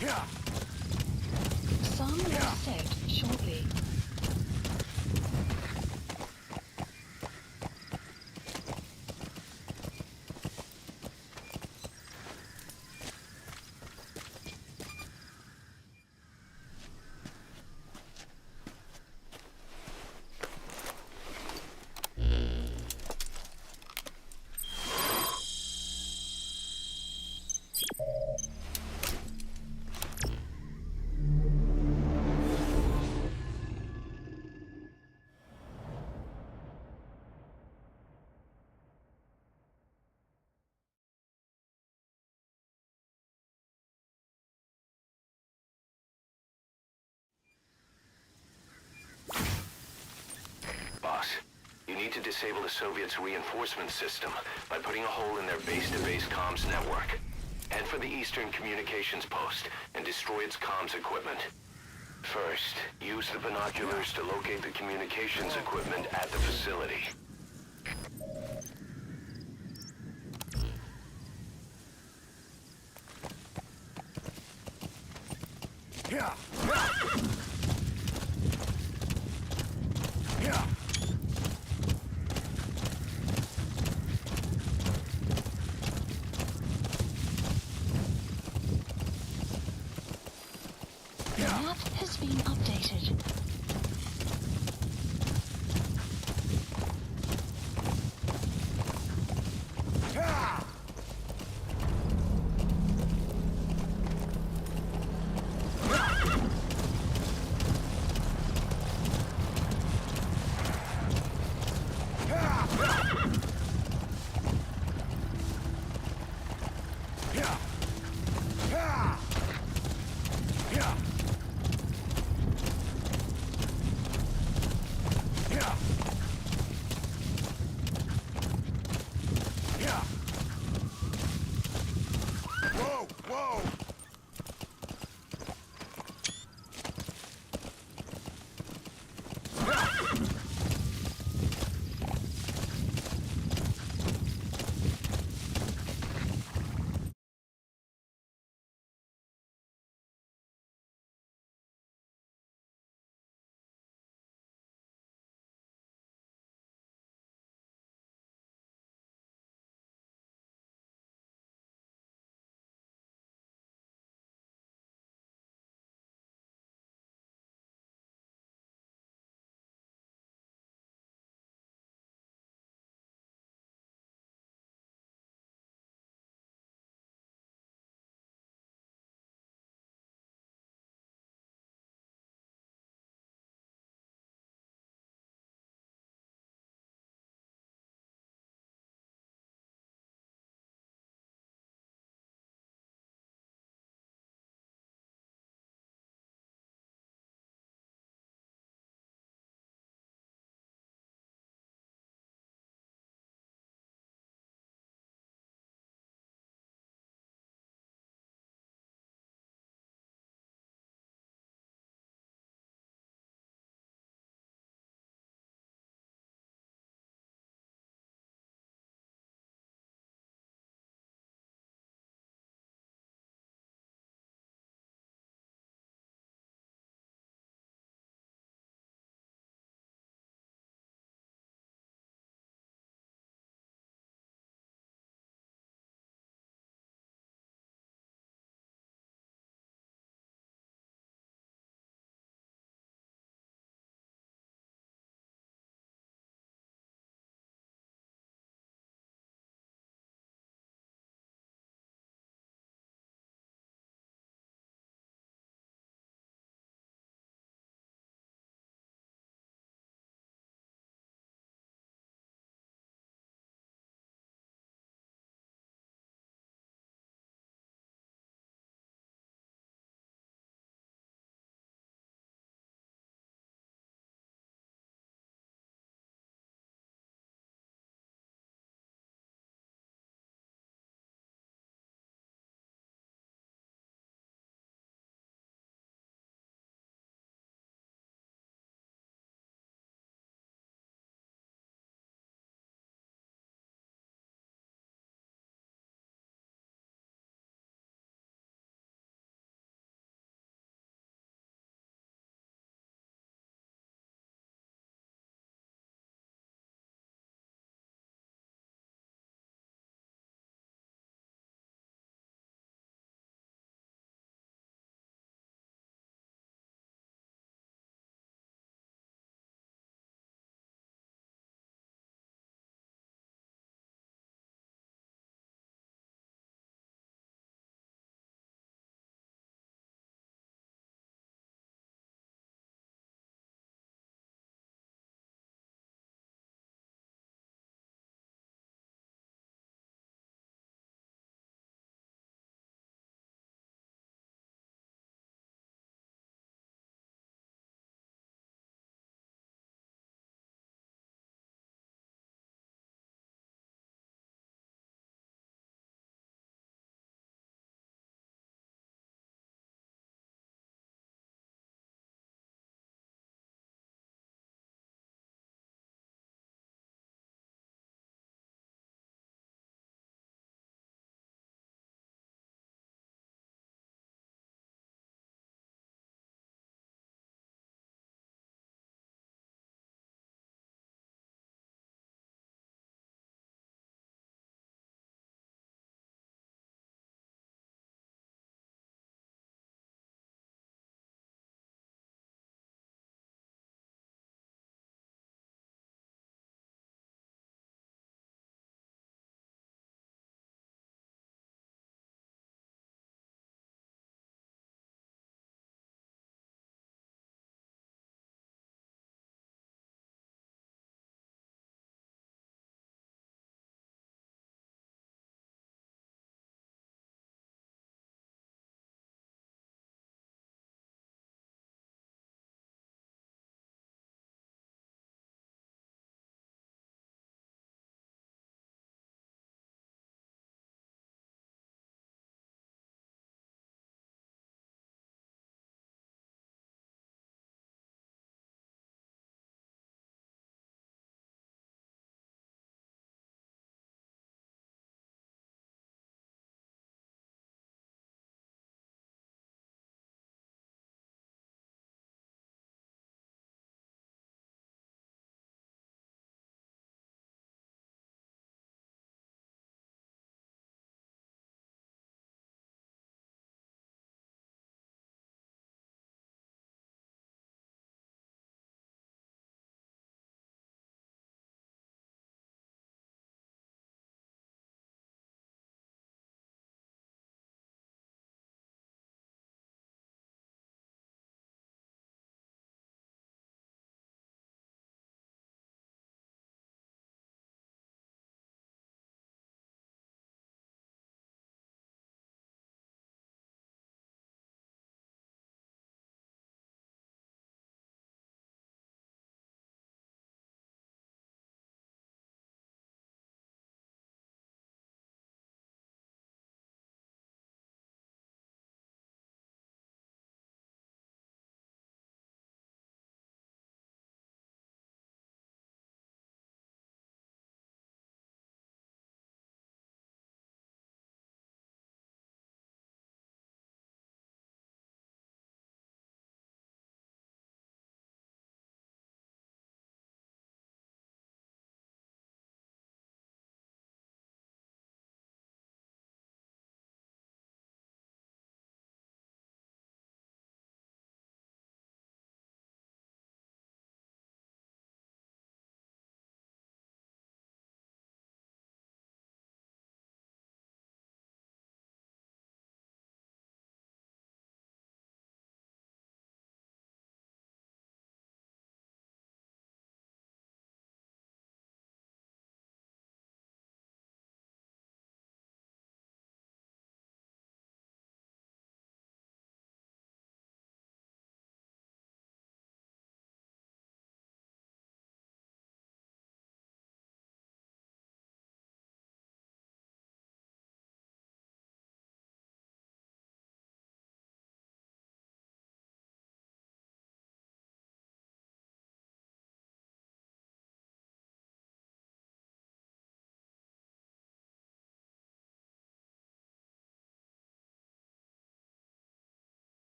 Yeah. Some will set shortly. Boss, you need to disable the Soviets' reinforcement system by putting a hole in their base-to-base comms network. Head for the Eastern Communications Post and destroy its comms equipment. First, use the binoculars to locate the communications equipment at the facility. Yeah. Yeah. The map has been updated.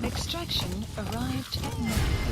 Extraction arrived at North.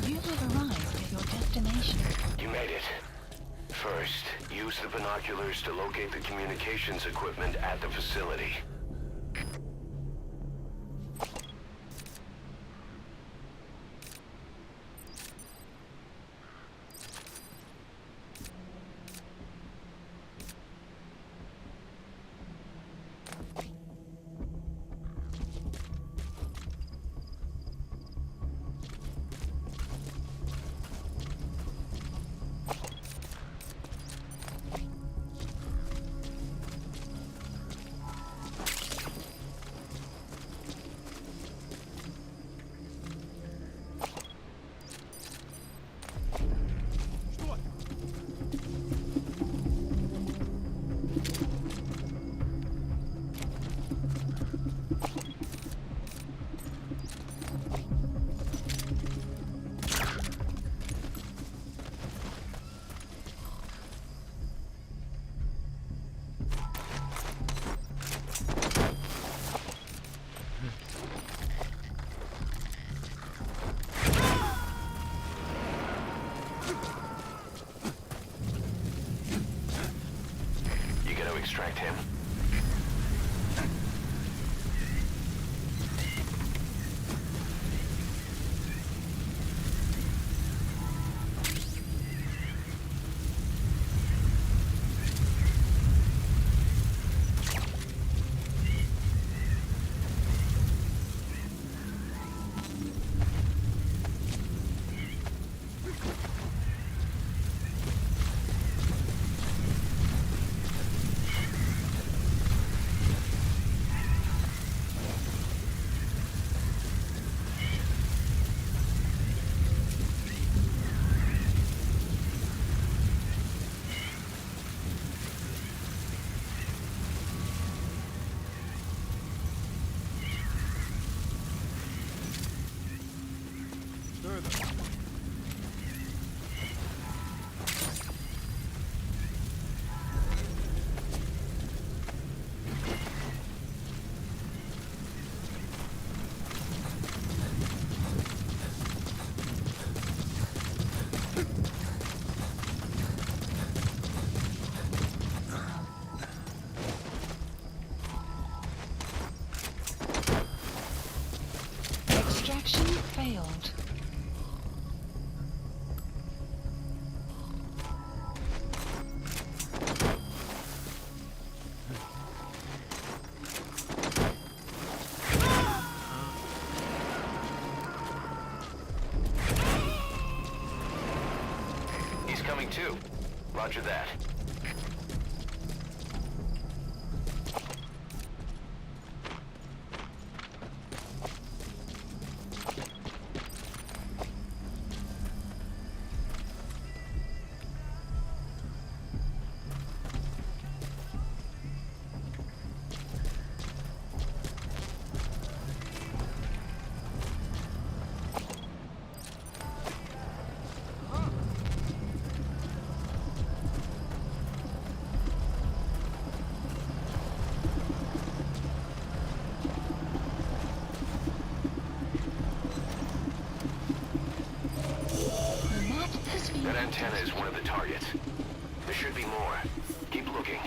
You have arrived at your destination. You made it. First, use the binoculars to locate the communications equipment at the facility. Extract him. Extraction failed. He's coming too. Roger that. That antenna is one of the targets. There should be more. Keep looking.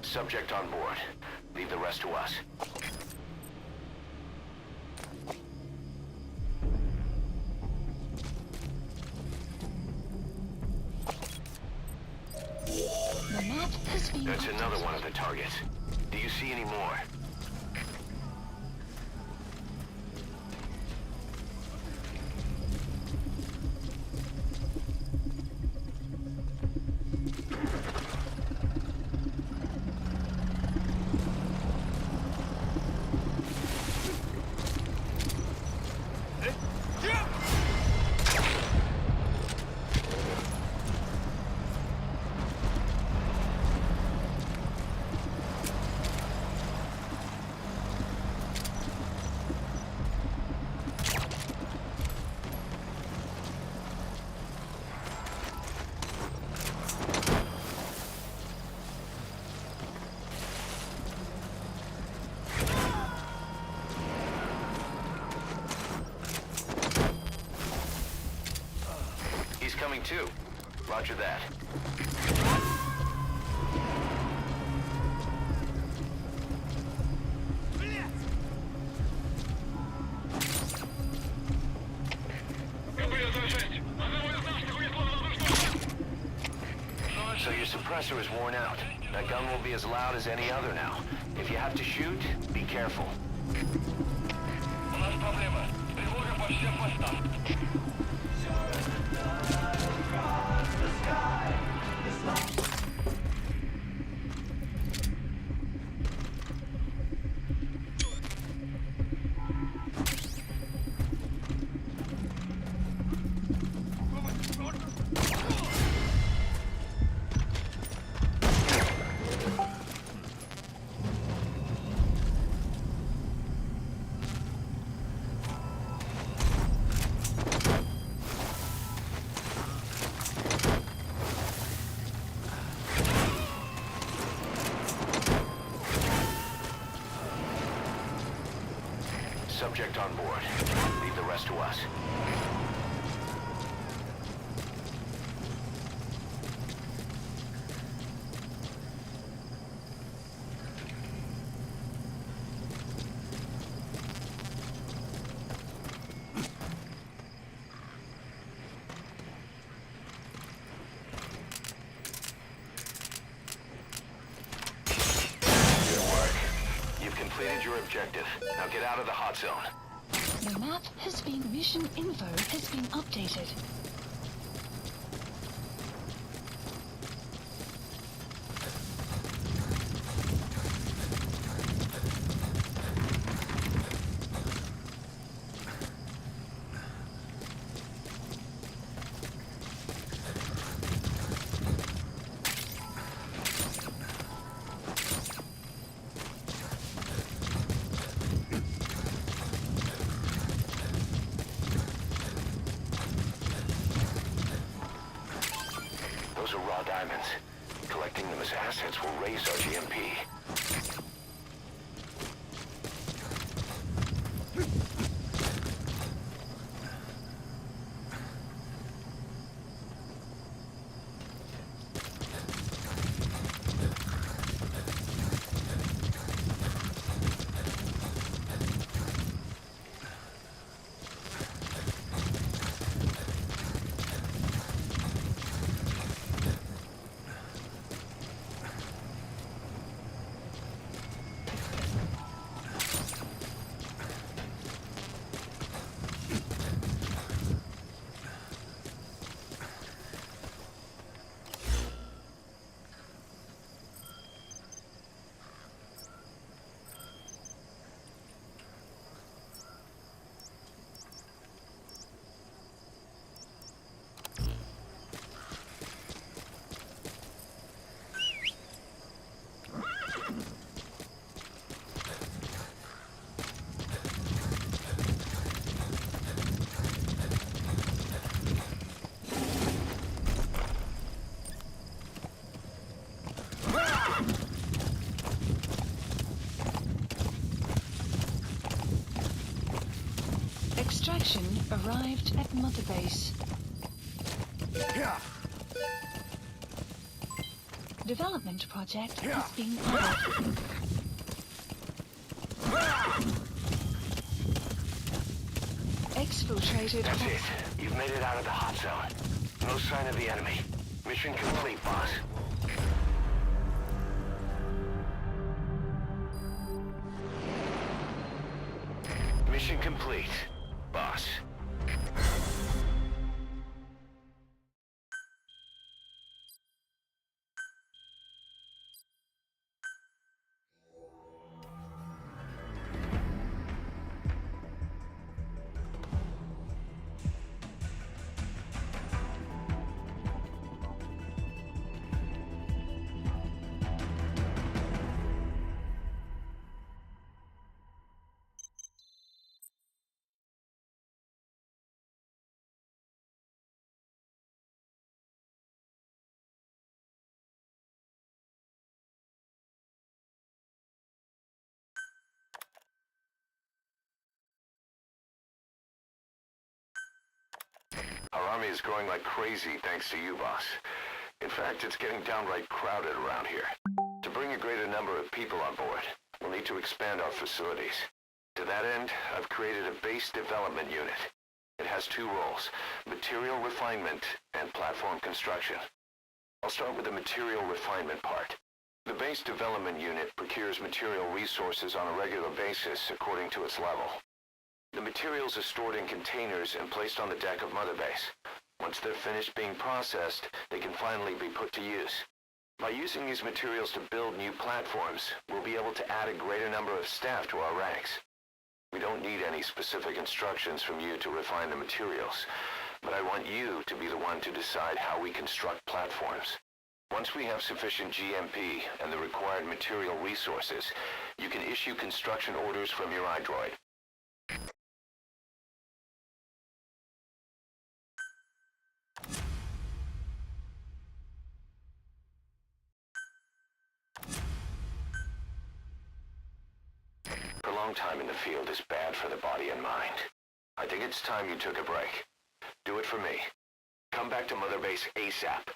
Subject on board. Leave the rest to us. The map has been That's updated. another one of the targets. Do you see any more? He's coming too. Roger that. So your suppressor is worn out. That gun will be as loud as any other now. If you have to shoot, be careful. У нас проблема. Тревога по всем постам. Subject on board. Leave the rest to us. Good work. You've completed your objective. Now get out of the hot zone. The map has been... Mission info has been updated. Those are raw diamonds. Collecting them as assets will raise our GMP. section arrived at Mother Base. Development project has been added. Exfiltrated. That's it. You've made it out of the hot zone. No sign of the enemy. Mission complete, boss. Mission complete, boss. Our army is growing like crazy thanks to you, boss. In fact, it's getting downright crowded around here. To bring a greater number of people on board, we'll need to expand our facilities. To that end, I've created a base development unit. It has two roles, material refinement and platform construction. I'll start with the material refinement part. The base development unit procures material resources on a regular basis according to its level. The materials are stored in containers and placed on the deck of Mother Base. Once they're finished being processed, they can finally be put to use. By using these materials to build new platforms, we'll be able to add a greater number of staff to our ranks. We don't need any specific instructions from you to refine the materials, but I want you to be the one to decide how we construct platforms. Once we have sufficient GMP and the required material resources, you can issue construction orders from your iDroid. Prolonged time in the field is bad for the body and mind. I think it's time you took a break. Do it for me. Come back to Mother Base ASAP.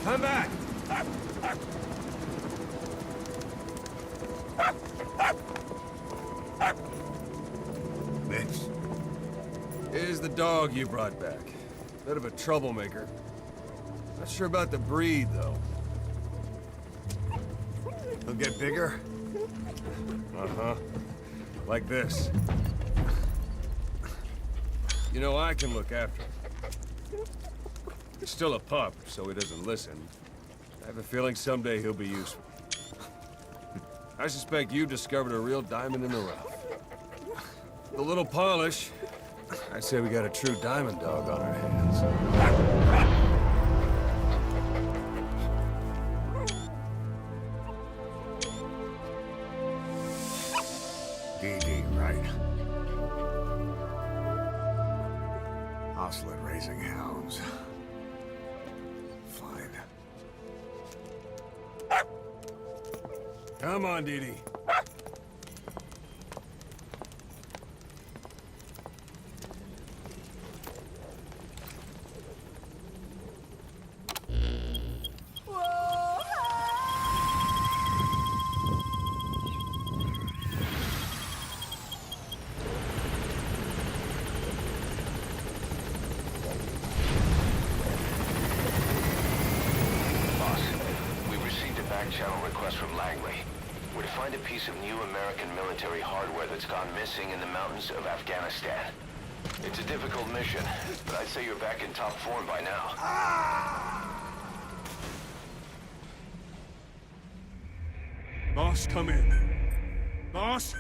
Come back! Mitch. Here's the dog you brought back. Bit of a troublemaker. Not sure about the breed, though. He'll get bigger? Uh-huh. Like this. You know, I can look after him. He's still a pup, so he doesn't listen. I have a feeling someday he'll be useful. I suspect you discovered a real diamond in the rough. With a little polish, I'd say we got a true diamond dog on our hands. DD, right? Hostile at raising hounds. Fine. Come on, Dee Dee. Channel request from Langley. We're to find a piece of new American military hardware that's gone missing in the mountains of Afghanistan. It's a difficult mission, but I'd say you're back in top form by now. Boss, come in. Boss?